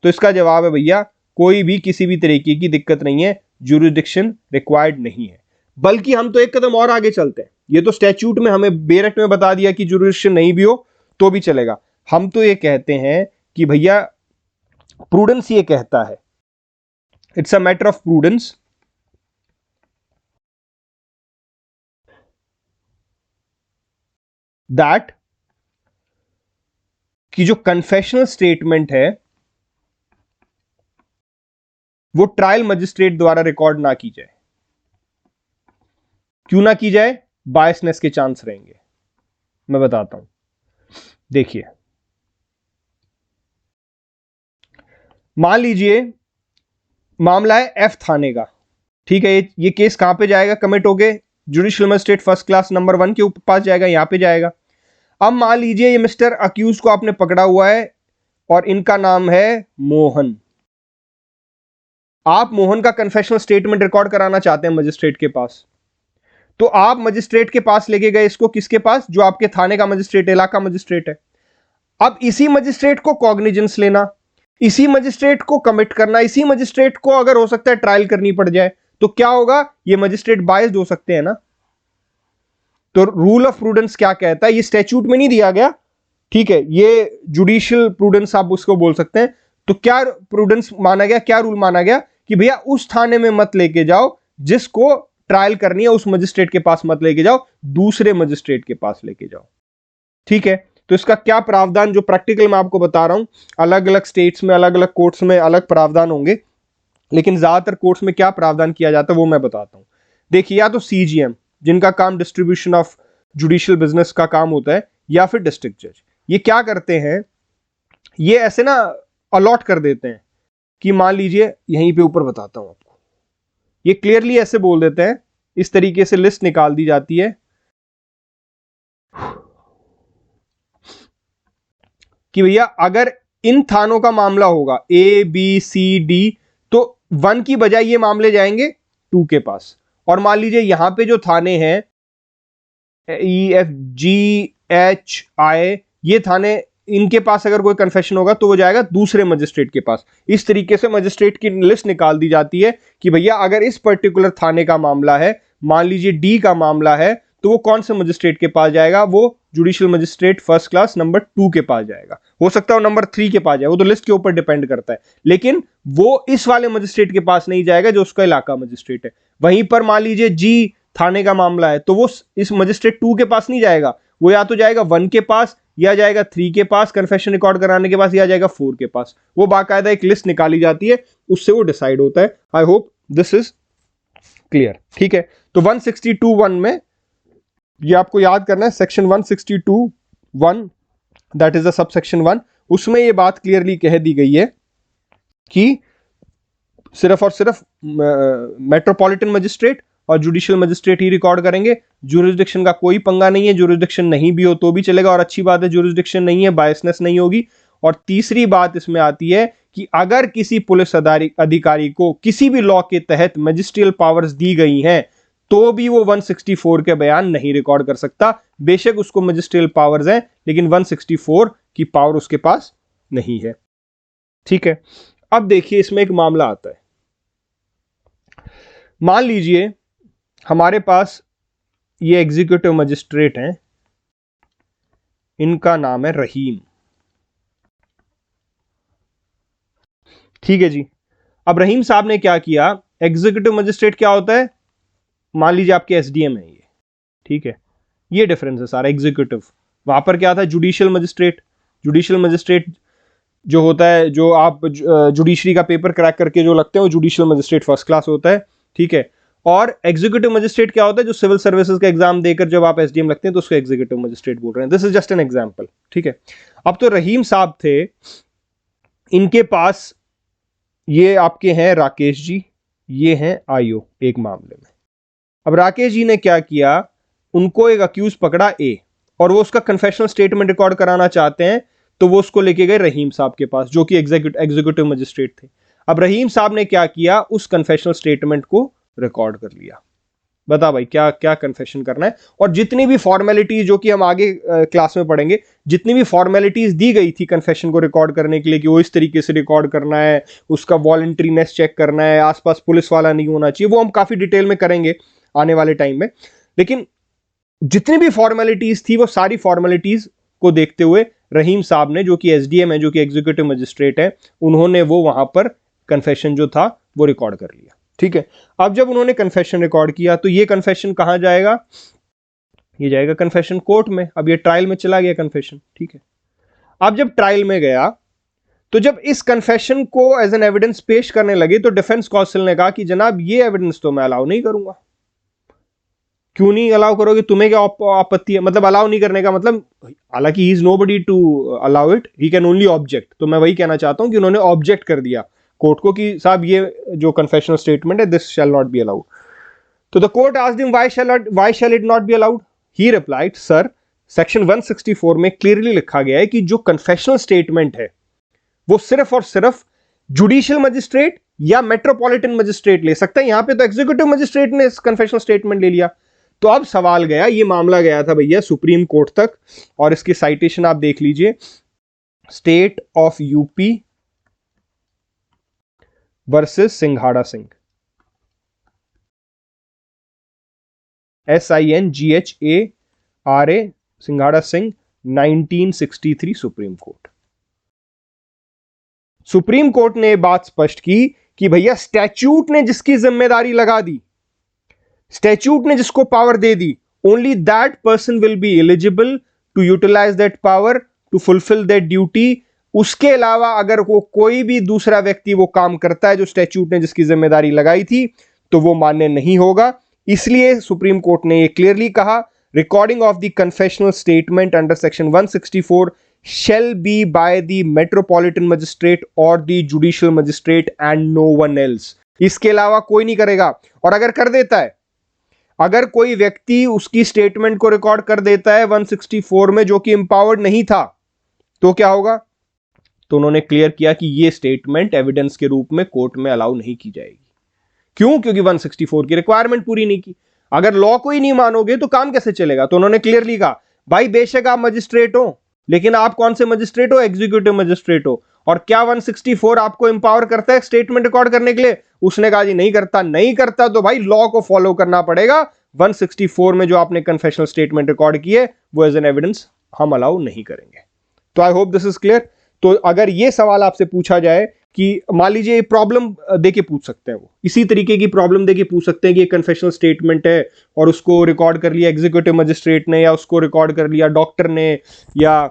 तो इसका जवाब है भैया, कोई भी किसी भी तरीके की दिक्कत नहीं है, जुरिस्डिक्शन रिक्वायर्ड नहीं है। बल्कि हम तो एक कदम और आगे चलते हैं। ये तो स्टैच्यूट में हमें बेरेक्ट में बता दिया कि जुरिस्डिक्शन नहीं भी हो तो भी चलेगा। हम तो ये कहते हैं कि भैया प्रूडेंस ये कहता है, it's a matter of prudence, that कि जो कन्फेशनल स्टेटमेंट है वो ट्रायल मजिस्ट्रेट द्वारा रिकॉर्ड ना की जाए। क्यों ना की जाए? बायसनेस के चांस रहेंगे। मैं बताता हूं, देखिए, मान लीजिए मामला है F थाने का, ठीक है। ये केस कहां पे जाएगा? कमिट हो गए judicial magistrate first class number 1 के पास जाएगा, यहां पे जाएगा। अब मान लीजिए ये मिस्टर अक्यूज को आपने पकड़ा हुआ है और इनका नाम है मोहन, आप मोहन का कन्फेशनल स्टेटमेंट रिकॉर्ड कराना चाहते हैं मजिस्ट्रेट के पास, तो आप मजिस्ट्रेट के पास लेके गए इसको, किसके पास? जो आपके थाने का मजिस्ट्रेट, इलाका मजिस्ट्रेट है। अब इसी मजिस्ट्रेट को कॉग्निजेंस लेना, इसी मजिस्ट्रेट को कमिट करना, इसी मजिस्ट्रेट को अगर हो सकता है ट्रायल करनी पड़ जाए, तो क्या होगा? ये मजिस्ट्रेट बायस्ड हो सकते हैं ना। तो रूल ऑफ प्रूडेंस क्या कहता है? ये स्टैच्यूट में नहीं दिया गया, ठीक है, ये जुडिशियल प्रूडेंस आप उसको बोल सकते हैं। तो क्या प्रूडेंस माना गया, क्या रूल माना गया कि भैया उस थाने में मत लेके जाओ जिसको ट्रायल करनी है, उस मजिस्ट्रेट के पास मत लेके जाओ, दूसरे मजिस्ट्रेट के पास लेके जाओ। ठीक है, तो इसका क्या प्रावधान, जो प्रैक्टिकल मैं आपको बता रहा हूं, अलग अलग स्टेट्स में, अलग अलग कोर्ट्स में अलग प्रावधान होंगे, लेकिन ज्यादातर कोर्ट्स में क्या प्रावधान किया जाता है वो मैं बताता हूं। देखिए, या तो सीजीएम जिनका काम डिस्ट्रीब्यूशन ऑफ जुडिशियल बिजनेस का काम होता है, या फिर डिस्ट्रिक्ट जज, ये क्या करते हैं, ये ऐसे ना अलॉट कर देते हैं कि मान लीजिए, यहीं पे ऊपर बताता हूं आपको, ये क्लियरली ऐसे बोल देते हैं, इस तरीके से लिस्ट निकाल दी जाती है कि भैया अगर इन थानों का मामला होगा ए बी सी डी, तो 1 की बजाय ये मामले जाएंगे 2 के पास। और मान लीजिए यहां पे जो थाने हैं E F G H I, ये थाने, इनके पास अगर कोई कन्फेशन होगा तो वो जाएगा दूसरे मजिस्ट्रेट के पास। इस तरीके से मजिस्ट्रेट की लिस्ट निकाल दी जाती है कि भैया अगर इस पर्टिकुलर थाने का मामला है, मान लीजिए डी का मामला है, तो वो कौन से मजिस्ट्रेट के पास जाएगा? वो judicial magistrate first class number 2 के पास जाएगा। हो सकता है नंबर 3 के पास जाए, वो तो लिस्ट के ऊपर डिपेंड करता है, लेकिन वो इस वाले मजिस्ट्रेट के पास नहीं जाएगा जो उसका इलाका मजिस्ट्रेट है। वहीं पर मान लीजिए जी थाने का मामला है, तो वो इस मजिस्ट्रेट 2 के पास नहीं जाएगा, वो या तो जाएगा 1 के पास, या जाएगा 3 के पास कन्फेशन रिकॉर्ड कराने के पास, या जाएगा 4 के पास। वो बाकायदा एक लिस्ट निकाली जाती है, उससे वो डिसाइड होता है। I hope this is clear. ठीक है, तो 162(1) में ये आपको याद करना है, section 162(1) that is the subsection 1, उसमें ये बात क्लियरली कह दी गई है कि सिर्फ और सिर्फ मेट्रोपॉलिटन मजिस्ट्रेट और जुडिशियल मजिस्ट्रेट ही रिकॉर्ड करेंगे। ज्यूरिसडिक्शन का कोई पंगा नहीं है, ज्यूरिसडिक्शन नहीं भी हो तो भी चलेगा, और अच्छी बात है ज्यूरिसडिक्शन नहीं है, बायसनेस नहीं होगी। और तीसरी बात इसमें आती है कि अगर किसी पुलिस अधिकारी को किसी भी लॉ के तहत मजिस्ट्रियल पावर्स दी गई हैं, तो भी वो 164 के बयान नहीं रिकॉर्ड कर सकता। बेशक उसको मजिस्ट्रियल पावर्स हैं, लेकिन 164 की पावर उसके पास नहीं है। ठीक है, अब देखिए इसमें एक मामला आता है। मान लीजिए हमारे पास ये एग्जीक्यूटिव मजिस्ट्रेट हैं, इनका नाम है रहीम। ठीक है जी, अब रहीम साहब ने क्या किया, एग्जीक्यूटिव मजिस्ट्रेट क्या होता है, मान लीजिए आपके एसडीएम है ये, ठीक है, ये डिफरेंस है सारा। एग्जीक्यूटिव, वहां पर क्या था, जुडिशियल मजिस्ट्रेट। जुडिशियल मजिस्ट्रेट जो होता है, जो आप जुडिशरी का पेपर क्रैक करके जो लगते हैं, वो जुडिशियल मजिस्ट्रेट फर्स्ट क्लास होता है। ठीक है, और एग्जीक्यूटिव मजिस्ट्रेट क्या होता है, जो सिविल सर्विसेज का एग्जाम देकर जब आप एसडीएम लगते हैं तो उसको एग्जीक्यूटिव मजिस्ट्रेट बोल रहे हैं। This is just an example. ठीक है, अब तो रहीम साहब थे, इनके पास ये आपके हैं राकेश जी, ये हैं आईओ एक मामले में। अब राकेश जी ने क्या किया, उनको एक अक्यूज पकड़ा ए, और वो उसका कन्फेशनल स्टेटमेंट रिकॉर्ड कराना चाहते हैं, तो वो उसको लेके गए रहीम साहब के पास, जो कि एग्जीक्यूटिव मजिस्ट्रेट थे। अब रहीम साहब ने क्या किया, उस कन्फेशनल स्टेटमेंट को रिकॉर्ड कर लिया। बता भाई क्या क्या कन्फेशन करना है, और जितनी भी फॉर्मेलिटीज, जो कि हम आगे क्लास में पढ़ेंगे, जितनी भी फॉर्मेलिटीज दी गई थी कन्फेशन को रिकॉर्ड करने के लिए, कि वो इस तरीके से रिकॉर्ड करना है, उसका वॉलंटरीनेस चेक करना है, आसपास पुलिस वाला नहीं होना चाहिए, वो हम काफी डिटेल में करेंगे आने वाले टाइम में। लेकिन जितनी भी फॉर्मेलिटीज थी, वो सारी फॉर्मेलिटीज को देखते हुए रहीम साहब ने, जो कि एसडीएम है, जो कि एग्जीक्यूटिव मजिस्ट्रेट है, उन्होंने वो वहां पर कन्फेशन जो था वो रिकॉर्ड कर लिया। ठीक है, अब जब उन्होंने कन्फेशन रिकॉर्ड किया, तो ये कन्फेशन कहां जाएगा, ये जाएगा कन्फेशन कोर्ट में। अब ये ट्रायल में चला गया कन्फेशन। ठीक है, अब जब ट्रायल में गया, तो जब इस कन्फेशन को एज एन एविडेंस पेश करने लगे, तो डिफेंस काउंसिल ने कहा कि जनाब ये एविडेंस तो मैं अलाउ नहीं करूंगा। क्यों नहीं अलाउ करोगे, तुम्हें क्या आपत्ति है? मतलब अलाउ नहीं करने का मतलब, हालांकि he is nobody to allow it, he can only object. तो मैं वही कहना चाहता हूं कि उन्होंने ऑब्जेक्ट कर दिया कोर्ट को कि साहब ये जो कन्फेशनल स्टेटमेंट है, this shall not be allowed. तो the court asked him why shall it not be allowed. He replied, sir section 164 में क्लियरली लिखा गया है कि जो कन्फेशनल स्टेटमेंट है वो सिर्फ और सिर्फ जुडिशियल मजिस्ट्रेट या मेट्रोपॉलिटन मजिस्ट्रेट ले सकता है। यहां पे तो एग्जीक्यूटिव मजिस्ट्रेट ने कन्फेशनल स्टेटमेंट ले लिया। तो अब सवाल गया, ये मामला गया था भैया सुप्रीम कोर्ट तक, और इसकी साइटेशन आप देख लीजिए, स्टेट ऑफ यूपी वर्सेस सिंघाड़ा सिंह, SINGHARA, सिंघाड़ा Singh, 1963 supreme court. Supreme court ने बात स्पष्ट की कि भैया स्टैच्यूट ने जिसकी जिम्मेदारी लगा दी, स्टैच्यूट ने जिसको पावर दे दी, only that person will be eligible to utilise that power to fulfil that duty. उसके अलावा अगर वो कोई भी दूसरा व्यक्ति वो काम करता है जो स्टैच्यूट ने जिसकी जिम्मेदारी लगाई थी, तो वो मान्य नहीं होगा। इसलिए सुप्रीम कोर्ट ने ये क्लियरली कहा, recording of the confessional statement under section 164 shall be by the metropolitan magistrate or the judicial magistrate and no one else। इसके अलावा कोई नहीं करेगा। और अगर कर देता है, अगर कोई व्यक्ति उसकी स्टेटमेंट को रिकॉर्ड कर देता है 164 में जो कि एम्पावर्ड नहीं था, तो क्या होगा? तो उन्होंने क्लियर किया कि यह स्टेटमेंट एविडेंस के रूप में कोर्ट में अलाउ नहीं की जाएगी। क्यों? क्योंकि 164 की रिक्वायरमेंट पूरी नहीं की। अगर लॉ को ही नहीं मानोगे तो काम कैसे चलेगा? तो उन्होंने क्लियरली कहा, भाई बेशक आप मजिस्ट्रेट हो, लेकिन आप कौन से मजिस्ट्रेट हो? एग्जीक्यूटिव मजिस्ट्रेट हो। और क्या 164 आपको एम्पावर करता है स्टेटमेंट रिकॉर्ड करने के लिए? उसने कहा जी नहीं करता। नहीं करता तो भाई लॉ को फॉलो करना पड़ेगा। 164 में जो आपने कन्फेशनल स्टेटमेंट रिकॉर्ड की है वो एज एन एविडेंस हम अलाउ नहीं करेंगे। तो I hope this is clear. तो अगर ये सवाल आपसे पूछा जाए कि मान लीजिए प्रॉब्लम देके पूछ सकते हैं, वो इसी तरीके की प्रॉब्लम देके पूछ सकते हैं कि एक कन्फेशनल स्टेटमेंट है और उसको रिकॉर्ड कर लिया एग्जीक्यूटिव मजिस्ट्रेट ने, या उसको रिकॉर्ड कर लिया डॉक्टर ने, या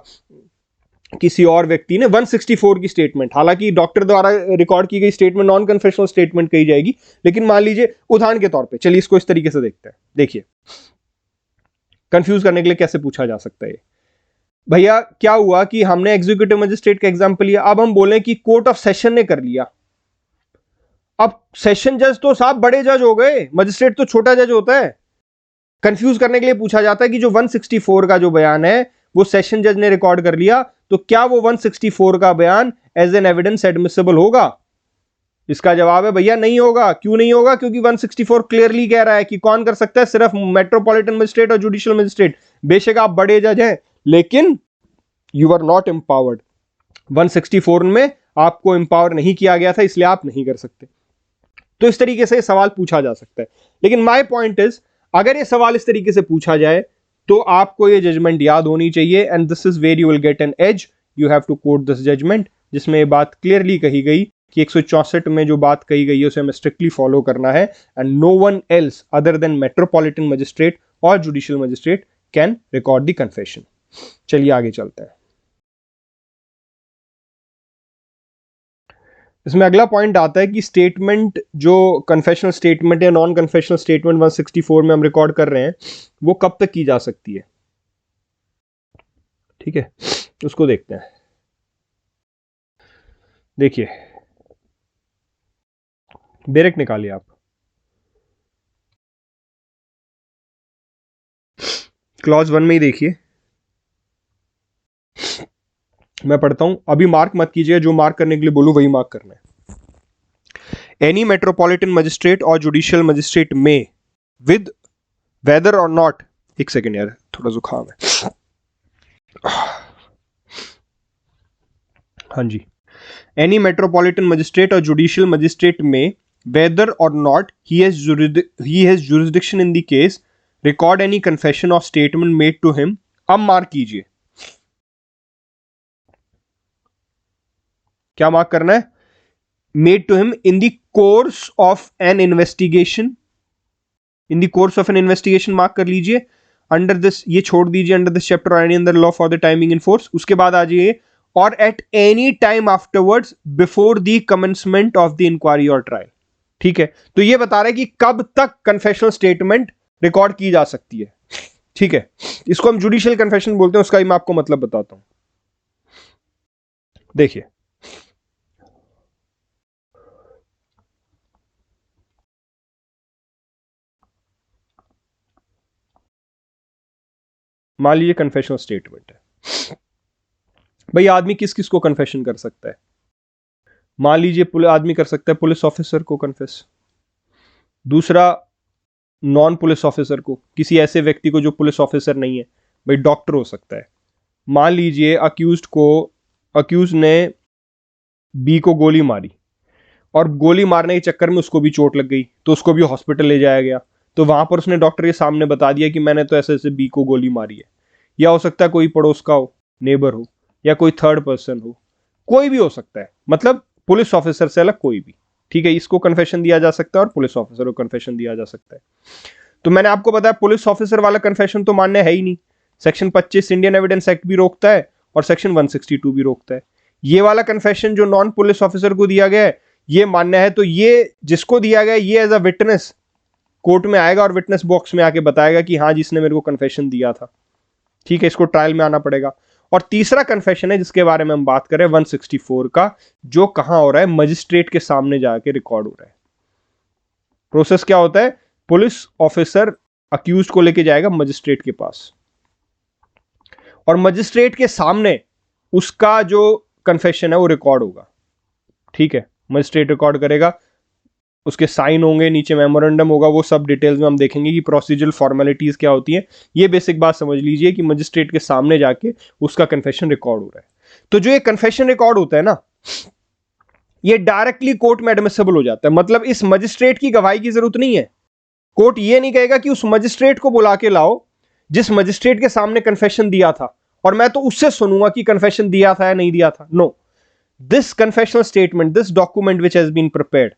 किसी और व्यक्ति ने 164 की स्टेटमेंट, हालांकि डॉक्टर द्वारा रिकॉर्ड की गई स्टेटमेंट नॉन कन्फेशनल स्टेटमेंट कही जाएगी, लेकिन मान लीजिए उदाहरण के तौर पे, चलिए इसको इस तरीके से देखते हैं। देखिए कंफ्यूज करने के लिए कैसे पूछा जा सकता है। भैया क्या हुआ कि हमने एग्जीक्यूटिव मजिस्ट्रेट का एग्जांपल लिया, अब हम बोले कि कोर्ट ऑफ सेशन ने कर लिया। अब सेशन जज तो साहब बड़े जज हो गए, मजिस्ट्रेट तो छोटा जज होता है। कंफ्यूज करने के लिए पूछा जाता है कि जो 164 का जो बयान है वो सेशन जज ने रिकॉर्ड कर लिया, तो क्या वो 164 का बयान एज एन एविडेंस एडमिसिबल होगा? इसका जवाब है भैया नहीं होगा। क्यों नहीं होगा? क्योंकि 164 क्लियरली कह रहा है कि कौन कर सकता है, सिर्फ मेट्रोपॉलिटन मजिस्ट्रेट और जुडिशियल मजिस्ट्रेट। बेशक आप बड़े जज हैं, लेकिन यू आर नॉट एम्पावर्ड। 164 में आपको एम्पावर नहीं किया गया था, इसलिए आप नहीं कर सकते। तो इस तरीके से सवाल पूछा जा सकता है। लेकिन माय पॉइंट इज, अगर ये सवाल इस तरीके से पूछा जाए तो आपको ये जजमेंट याद होनी चाहिए, and this is where you will get an edge. You have to quote this judgment, जिसमें ये बात क्लियरली कही गई कि 164 में जो बात कही गई है उसे हमें स्ट्रिक्टली फॉलो करना है, and no one else other than metropolitan magistrate और judicial magistrate can record the confession. चलिए आगे चलते हैं। इसमें अगला पॉइंट आता है कि स्टेटमेंट, जो कन्फेशनल स्टेटमेंट या नॉन कन्फेशनल स्टेटमेंट 164 में हम रिकॉर्ड कर रहे हैं, वो कब तक की जा सकती है। ठीक है, उसको देखते हैं। देखिए बेरेक निकालिए आप, क्लॉज 1 में ही देखिए, मैं पढ़ता हूं, अभी मार्क मत कीजिए, जो मार्क करने के लिए बोलूं वही मार्क करना है। एनी मेट्रोपॉलिटन मजिस्ट्रेट और जुडिशियल मजिस्ट्रेट में विद वेदर और नॉट, एक सेकेंड यार थोड़ा जुकाम है, हाँ जी, एनी मेट्रोपॉलिटन मजिस्ट्रेट और जुडिशियल मजिस्ट्रेट में वेदर और not he has jurisdiction in the case record any confession of statement made to him. अब मार्क कीजिए, क्या मार्क करना है? Made to him in the course of an investigation, in the course of an investigation mark कर लीजिए। Under this ये छोड़ दीजिए, अंडर दिस चैप्टर और any other law for the timing in force. उसके बाद आ जाइए, और at any time afterwards before the commencement of the inquiry और ट्रायल। ठीक है, तो ये बता रहा है कि कब तक कन्फेशनल स्टेटमेंट रिकॉर्ड की जा सकती है। ठीक है, इसको हम जुडिशियल कन्फेशन बोलते हैं, उसका ही मैं आपको मतलब बताता हूं। देखिए मान लीजिए कन्फेशनल स्टेटमेंट है, भाई आदमी किस किस को कन्फेशन कर सकता है? मान लीजिए आदमी कर सकता है पुलिस ऑफिसर को कन्फेस, दूसरा नॉन पुलिस ऑफिसर को, किसी ऐसे व्यक्ति को जो पुलिस ऑफिसर नहीं है, भाई डॉक्टर हो सकता है। मान लीजिए अक्यूज ने बी को गोली मारी और गोली मारने के चक्कर में उसको भी चोट लग गई, तो उसको भी हॉस्पिटल ले जाया गया, तो वहां पर उसने डॉक्टर के सामने बता दिया कि मैंने तो ऐसे ऐसे बी को गोली मारी है। या हो सकता है कोई पड़ोस का हो, नेबर हो, या कोई थर्ड पर्सन हो, कोई भी हो सकता है, मतलब पुलिस ऑफिसर से अलग कोई भी। ठीक है, इसको कन्फेशन दिया जा सकता है और पुलिस ऑफिसर को कन्फेशन दिया जा सकता है। तो मैंने आपको बताया पुलिस ऑफिसर वाला कन्फेशन तो मान्य है ही नहीं, सेक्शन 25 इंडियन एविडेंस एक्ट भी रोकता है और सेक्शन 162 भी रोकता है। ये वाला कन्फेशन जो नॉन पुलिस ऑफिसर को दिया गया है ये मान्य है, तो ये जिसको दिया गया ये एज अ विटनेस कोर्ट में आएगा और विटनेस बॉक्स में आके बताएगा कि हाँ जिसने मेरे को कन्फेशन दिया था। ठीक है, इसको ट्रायल में आना पड़ेगा। और तीसरा कन्फेशन है जिसके बारे में हम बात करें 164 का, जो कहां हो रहा है, मजिस्ट्रेट के सामने जाके रिकॉर्ड हो रहा है। प्रोसेस क्या होता है, पुलिस ऑफिसर अक्यूज को लेके जाएगा मजिस्ट्रेट के पास और मजिस्ट्रेट के सामने उसका जो कन्फेशन है वो रिकॉर्ड होगा। ठीक है, मजिस्ट्रेट रिकॉर्ड करेगा, उसके साइन होंगे, नीचे मेमोरेंडम होगा, वो सब डिटेल्स में हम देखेंगे कि प्रोसीजरल फॉर्मेलिटीज क्या होती हैं। ये बेसिक बात समझ लीजिए कि मजिस्ट्रेट के सामने जाके उसका कन्फेशन रिकॉर्ड हो रहा है। तो जो ये कन्फेशन रिकॉर्ड होता है ना, ये डायरेक्टली कोर्ट में एडमिसिबल हो जाता है। मतलब इस मजिस्ट्रेट की गवाही की जरूरत नहीं है। कोर्ट ये नहीं कहेगा कि उस मजिस्ट्रेट को बुला के लाओ जिस मजिस्ट्रेट के सामने कन्फेशन दिया था और मैं तो उससे सुनूंगा कि कन्फेशन दिया था या नहीं दिया था। No, this confessional statement, this document which has been prepared,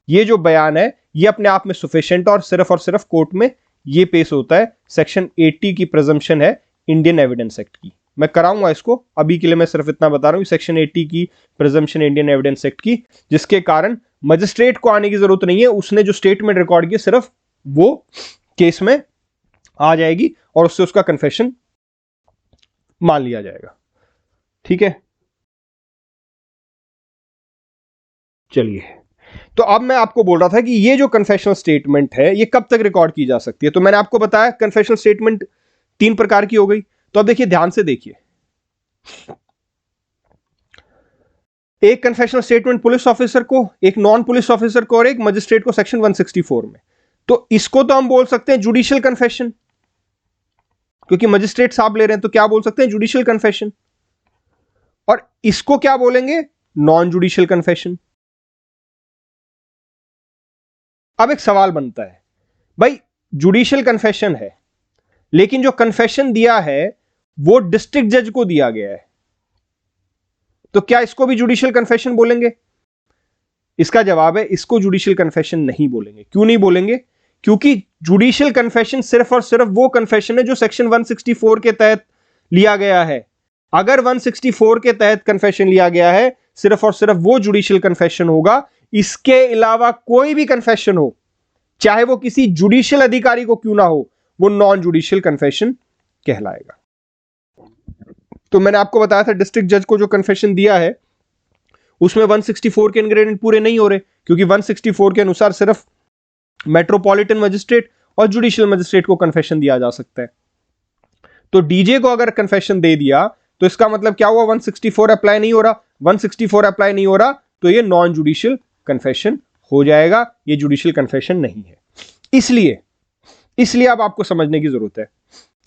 ये जो बयान है ये अपने आप में सफिशिएंट और सिर्फ कोर्ट में ये पेश होता है। सेक्शन 80 की प्रिजम्पशन है इंडियन एविडेंस एक्ट की। मैं कराऊंगा इसको, अभी के लिए मैं सिर्फ इतना बता रहा हूं, सेक्शन 80 की प्रिजम्पशन इंडियन एविडेंस एक्ट की, जिसके कारण मजिस्ट्रेट को आने की जरूरत नहीं है। उसने जो स्टेटमेंट रिकॉर्ड की सिर्फ वो केस में आ जाएगी और उससे उसका कन्फेशन मान लिया जाएगा। ठीक है, चलिए, तो अब मैं आपको बोल रहा था कि ये जो कन्फेशनल स्टेटमेंट है ये कब तक रिकॉर्ड की जा सकती है। तो मैंने आपको बताया कन्फेशनल स्टेटमेंट 3 प्रकार की हो गई। तो अब देखिए, ध्यान से देखिए, एक कन्फेशनल स्टेटमेंट पुलिस ऑफिसर को, एक नॉन पुलिस ऑफिसर को और एक मजिस्ट्रेट को सेक्शन 164 में। तो इसको तो हम बोल सकते हैं जुडिशियल कन्फेशन, क्योंकि मजिस्ट्रेट साहब ले रहे हैं, तो क्या बोल सकते हैं, जुडिशियल कन्फेशन। और इसको क्या बोलेंगे, नॉन जुडिशियल कन्फेशन। अब एक सवाल बनता है, भाई जुडिशियल कन्फेशन है लेकिन जो कन्फेशन दिया है वो डिस्ट्रिक्ट जज को दिया गया है, तो क्या इसको भी जुडिशियल कन्फेशन बोलेंगे? इसका जवाब है इसको जुडिशियल कन्फेशन नहीं बोलेंगे। क्यों नहीं बोलेंगे? क्योंकि जुडिशियल कन्फेशन सिर्फ और सिर्फ वो कन्फेशन है जो सेक्शन 164 के तहत लिया गया है। अगर 164 के तहत कन्फेशन लिया गया है, सिर्फ और सिर्फ वो जुडिशियल कन्फेशन होगा। इसके अलावा कोई भी कन्फेशन हो, चाहे वो किसी जुडिशियल अधिकारी को क्यों ना हो, वो नॉन जुडिशियल कन्फेशन कहलाएगा। तो मैंने आपको बताया था डिस्ट्रिक्ट जज को जो कन्फेशन दिया है उसमें 164 के इंग्रेडिएंट पूरे नहीं हो रहे, क्योंकि 164 के अनुसार सिर्फ मेट्रोपॉलिटन मजिस्ट्रेट और जुडिशियल मजिस्ट्रेट को कन्फेशन दिया जा सकता है। तो डीजे को अगर कन्फेशन दे दिया तो इसका मतलब क्या हुआ, 164 अप्लाई नहीं हो रहा। 164 अप्लाई नहीं हो रहा तो ये नॉन जुडिशियल कन्फेशन हो जाएगा, ये जुडिशियल कन्फेशन नहीं है। इसलिए अब आपको समझने की जरूरत है।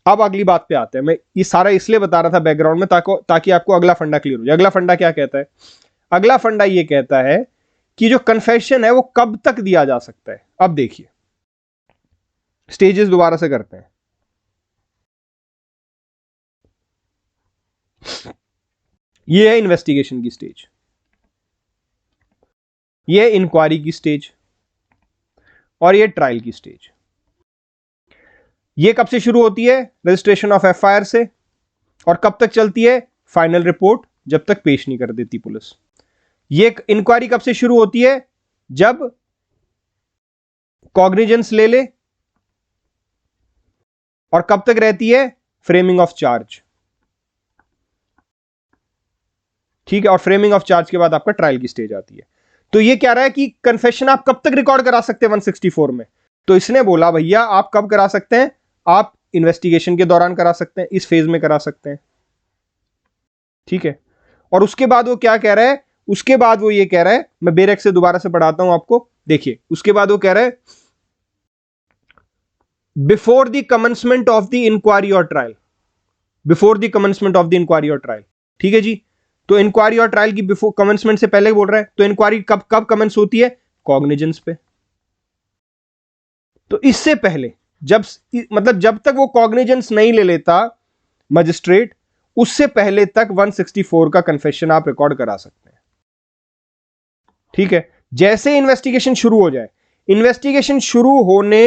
अब अगली बात पे आते हैं। मैं ये सारा इसलिए बता रहा था बैकग्राउंड में ताकि आपको अगला फंडा क्लियर हो जाए। अगला फंडा क्या कहता है? अगला फंडा ये कहता है कि जो कन्फेशन है वो कब तक दिया जा सकता है। अब देखिए, स्टेजेस दोबारा से करते हैं। ये है इन्वेस्टिगेशन की स्टेज, ये इंक्वायरी की स्टेज और ये ट्रायल की स्टेज। ये कब से शुरू होती है? रजिस्ट्रेशन ऑफ एफआईआर से। और कब तक चलती है? फाइनल रिपोर्ट जब तक पेश नहीं कर देती पुलिस। ये इंक्वायरी कब से शुरू होती है? जब कॉग्निजेंस ले ले। और कब तक रहती है? Framing of charge. ठीक है, और फ्रेमिंग ऑफ चार्ज के बाद आपका ट्रायल की स्टेज आती है। तो ये कह रहा है कि कन्फेशन आप कब तक रिकॉर्ड करा सकते हैं 164 में? तो इसने बोला भैया आप कब करा सकते हैं? आप इन्वेस्टिगेशन के दौरान करा सकते हैं, इस फेज में करा सकते हैं। ठीक है, और उसके बाद वो क्या कह रहा है, उसके बाद वो ये कह रहा है, मैं बेरेक से दोबारा से पढ़ाता हूं आपको, देखिए उसके बाद वो कह रहा है before the commencement of the inquiry और trial, before the commencement of the inquiry और ट्रायल, ठीक है जी। तो इंक्वायरी और ट्रायल की बिफोर कमेंसमेंट से पहले बोल रहा है, तो इंक्वायरी कब कब कमेंस होती है, कॉग्निजेंस पे। तो इससे पहले जब मतलब जब तक वो कॉग्निजेंस नहीं ले लेता मजिस्ट्रेट, उससे पहले तक 164 का कन्फेशन आप रिकॉर्ड करा सकते हैं, ठीक है। जैसे इन्वेस्टिगेशन शुरू हो जाए, इन्वेस्टिगेशन शुरू होने,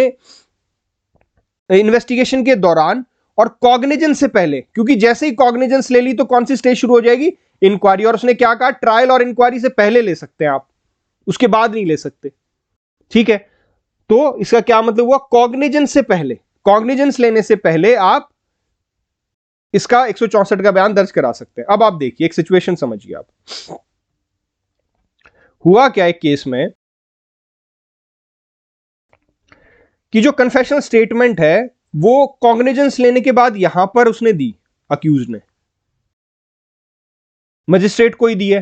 इन्वेस्टिगेशन के दौरान और कॉग्निजेंस से पहले, क्योंकि जैसे ही कॉग्निजेंस ले ली तो कौन सी स्टेज शुरू हो जाएगी, इंक्वायरी। और उसने क्या कहा, ट्रायल और इंक्वायरी से पहले ले सकते हैं आप, उसके बाद नहीं ले सकते, ठीक है। तो इसका क्या मतलब हुआ, कॉग्निजेंस से पहले, कॉग्निजेंस लेने से पहले आप इसका 164 का बयान दर्ज करा सकते हैं। अब आप देखिए एक सिचुएशन समझिए आप, हुआ क्या एक केस में कि जो कन्फेशनल स्टेटमेंट है वो कॉग्निजेंस लेने के बाद यहां पर उसने दी, अक्यूज ने, मजिस्ट्रेट को ही दी है।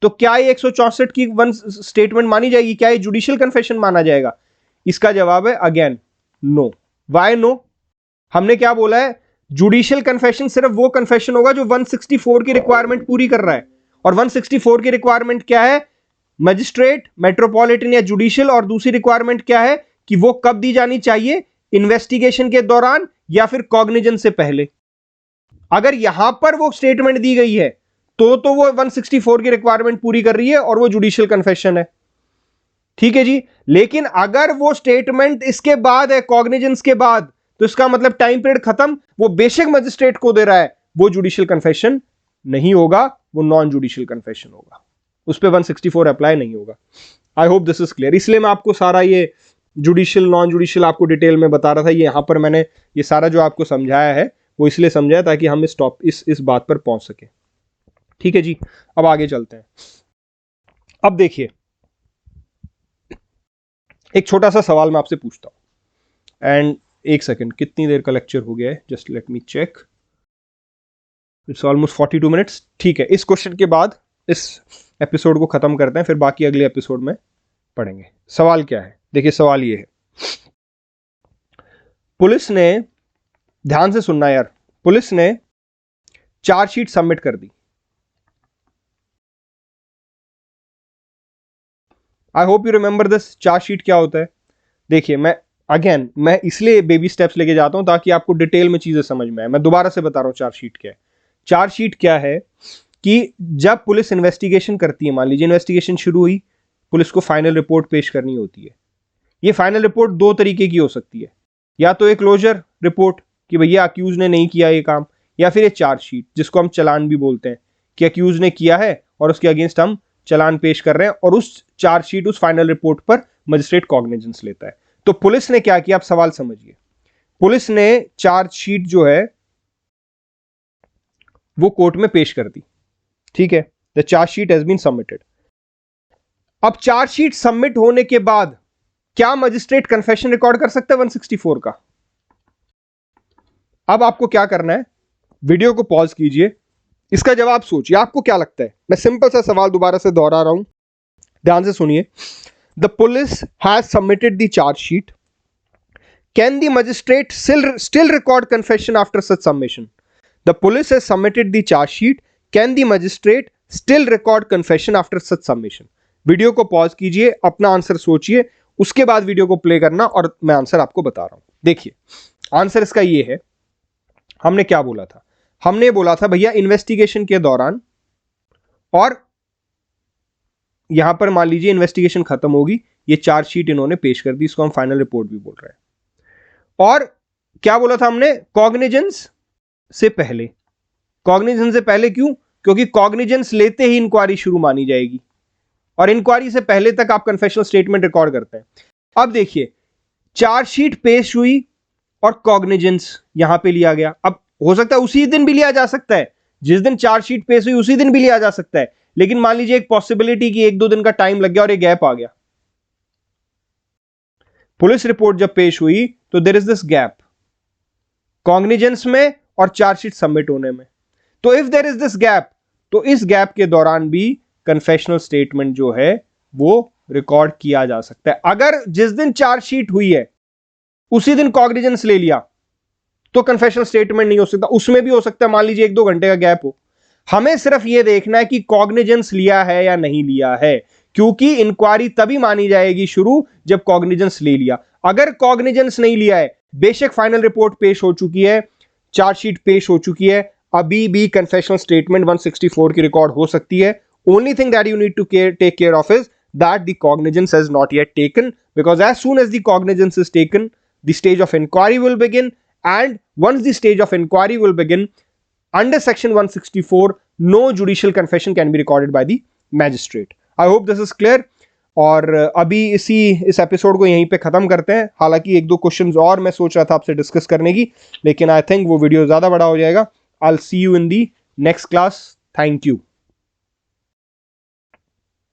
तो क्या ये 164 की वन स्टेटमेंट मानी जाएगी, क्या ये जुडिशियल कन्फेशन माना जाएगा? इसका जवाब है अगेन नो। Why no? हमने क्या बोला है, जुडिशियल कन्फेशन सिर्फ वो कन्फेशन होगा जो 164 की रिक्वायरमेंट पूरी कर रहा है। और 164 की रिक्वायरमेंट क्या है, मजिस्ट्रेट, मेट्रोपॉलिटन या जुडिशियल। और दूसरी रिक्वायरमेंट क्या है कि वो कब दी जानी चाहिए, इन्वेस्टिगेशन के दौरान या फिर कॉग्निजेंस से पहले। अगर यहां पर वो स्टेटमेंट दी गई है तो वो 164 की रिक्वायरमेंट पूरी कर रही है और वो जुडिशियल कन्फेशन है, ठीक है जी। लेकिन अगर वो स्टेटमेंट इसके बाद है, कॉग्निजेंस के बाद, तो इसका मतलब टाइम पीरियड खत्म, वो बेशक मजिस्ट्रेट को दे रहा है, वो जुडिशियल कन्फेशन नहीं होगा, वो नॉन जुडिशियल कन्फेशन होगा, उस पर 164 अप्लाई नहीं होगा। आई होप दिस इज क्लियर। इसलिए मैं आपको सारा ये जुडिशियल नॉन जुडिशियल आपको डिटेल में बता रहा था। ये यहां पर मैंने ये सारा जो आपको समझाया है वो इसलिए समझाया ताकि हम इस बात पर पहुंच सके, ठीक है जी। अब आगे चलते हैं। अब देखिए एक छोटा सा सवाल मैं आपसे पूछता हूं, एंड एक सेकंड, कितनी देर का लेक्चर हो गया है, just let me check, it's almost 42 minutes, ठीक है। इस क्वेश्चन के बाद इस एपिसोड को खत्म करते हैं, फिर बाकी अगले एपिसोड में पढ़ेंगे। सवाल क्या है, देखिए सवाल ये है, पुलिस ने, ध्यान से सुनना यार, पुलिस ने चार्जशीट सबमिट कर दी। I hope you remember this. Chargesheet क्या होता है, देखिए मैं इसलिए बेबी स्टेप्स लेके जाता हूं ताकि आपको डिटेल में चीजें समझ में आए। मैं दोबारा से बता रहा हूं चार्जशीट क्या है। चार्जशीट क्या है कि जब पुलिस इन्वेस्टिगेशन करती है, मान लीजिए इन्वेस्टिगेशन शुरू हुई, पुलिस को फाइनल रिपोर्ट पेश करनी होती है। ये फाइनल रिपोर्ट दो तरीके की हो सकती है, या तो एक क्लोजर रिपोर्ट कि भैया अक्यूज ने नहीं किया ये काम, या फिर ये चार्जशीट जिसको हम चालान भी बोलते हैं कि अक्यूज ने किया है और उसके अगेंस्ट हम चालान पेश कर रहे हैं, और उस चार्जशीट, उस फाइनल रिपोर्ट पर मजिस्ट्रेट कॉग्निजेंस लेता है। तो पुलिस ने क्या किया, आप सवाल समझिए। पुलिस ने चार्जशीट जो है वो कोर्ट में पेश कर दी, ठीक है। The chargesheet has been submitted. अब चार्जशीट सबमिट होने के बाद क्या मजिस्ट्रेट कन्फेशन रिकॉर्ड कर सकता है 164 का? अब आपको क्या करना है, वीडियो को पॉज कीजिए, इसका जवाब सोचिए, आपको क्या लगता है। मैं सिंपल सा सवाल दोबारा से दोहरा रहा हूं, ध्यान से सुनिए। The police has submitted the chargesheet, can the magistrate still record confession after such submission? The police has submitted the charge sheet, can the magistrate still record confession after such submission? Video को pause कीजिए, अपना answer सोचिए, उसके बाद video को play करना और मैं आंसर आपको बता रहा हूं। देखिए आंसर इसका ये है, हमने क्या बोला था, हमने बोला था भैया इन्वेस्टिगेशन के दौरान, और यहां पर मान लीजिए इन्वेस्टिगेशन खत्म होगी, ये चार्जशीट इन्होंने पेश कर दी, इसको हम फाइनल रिपोर्ट भी बोल रहे हैं। और क्या बोला था हमने, कॉग्निजेंस से पहले। कॉग्निजेंस से पहले क्यों, क्योंकि कॉग्निजेंस लेते ही इंक्वायरी शुरू मानी जाएगी, और इंक्वायरी से पहले तक आप कन्फेशनल स्टेटमेंट रिकॉर्ड करते हैं। अब देखिए चार्जशीट पेश हुई और कॉग्निजेंस यहां पे लिया गया। अब हो सकता है उसी दिन भी लिया जा सकता है, जिस दिन चार्जशीट पेश हुई उसी दिन भी लिया जा सकता है, लेकिन मान लीजिए एक पॉसिबिलिटी कि एक दो दिन का टाइम लग गया और एक गैप आ गया। पुलिस रिपोर्ट जब पेश हुई तो there is this gap cognizance में और चार्जशीट सबमिट होने में। तो if there is this gap, तो इस गैप के दौरान भी कन्फेशनल स्टेटमेंट जो है वो रिकॉर्ड किया जा सकता है। अगर जिस दिन चार्जशीट हुई है उसी दिन कॉग्निजेंस ले लिया तो कन्फेशनल स्टेटमेंट नहीं हो सकता। उसमें भी हो सकता है मान लीजिए 1-2 घंटे का गैप हो। हमें सिर्फ यह देखना है कि कॉग्निजेंस लिया है या नहीं लिया है, क्योंकि इंक्वायरी तभी मानी जाएगी शुरू जब कॉग्निजेंस ले लिया। अगर कॉग्निजेंस नहीं लिया है, बेशक फाइनल रिपोर्ट पेश हो चुकी है, चार्जशीट पेश हो चुकी है, अभी भी कन्फेशनल स्टेटमेंट 164 की रिकॉर्ड हो सकती है। Only thing that you need to take care of is that the cognizance has not yet taken, because as soon as the cognizance is taken, the stage of inquiry will begin, and once the stage of inquiry will begin, under section 164 no judicial confession can be recorded by the magistrate. I hope this is clear. और अभी इस episode को यहीं पे खत्म करते हैं। हालांकि 1-2 क्वेश्चंस और मैं सोच रहा था आपसे डिस्कस करने की, लेकिन आई थिंक वो वीडियो ज्यादा बड़ा हो जाएगा। I'll see you in the next class. Thank you.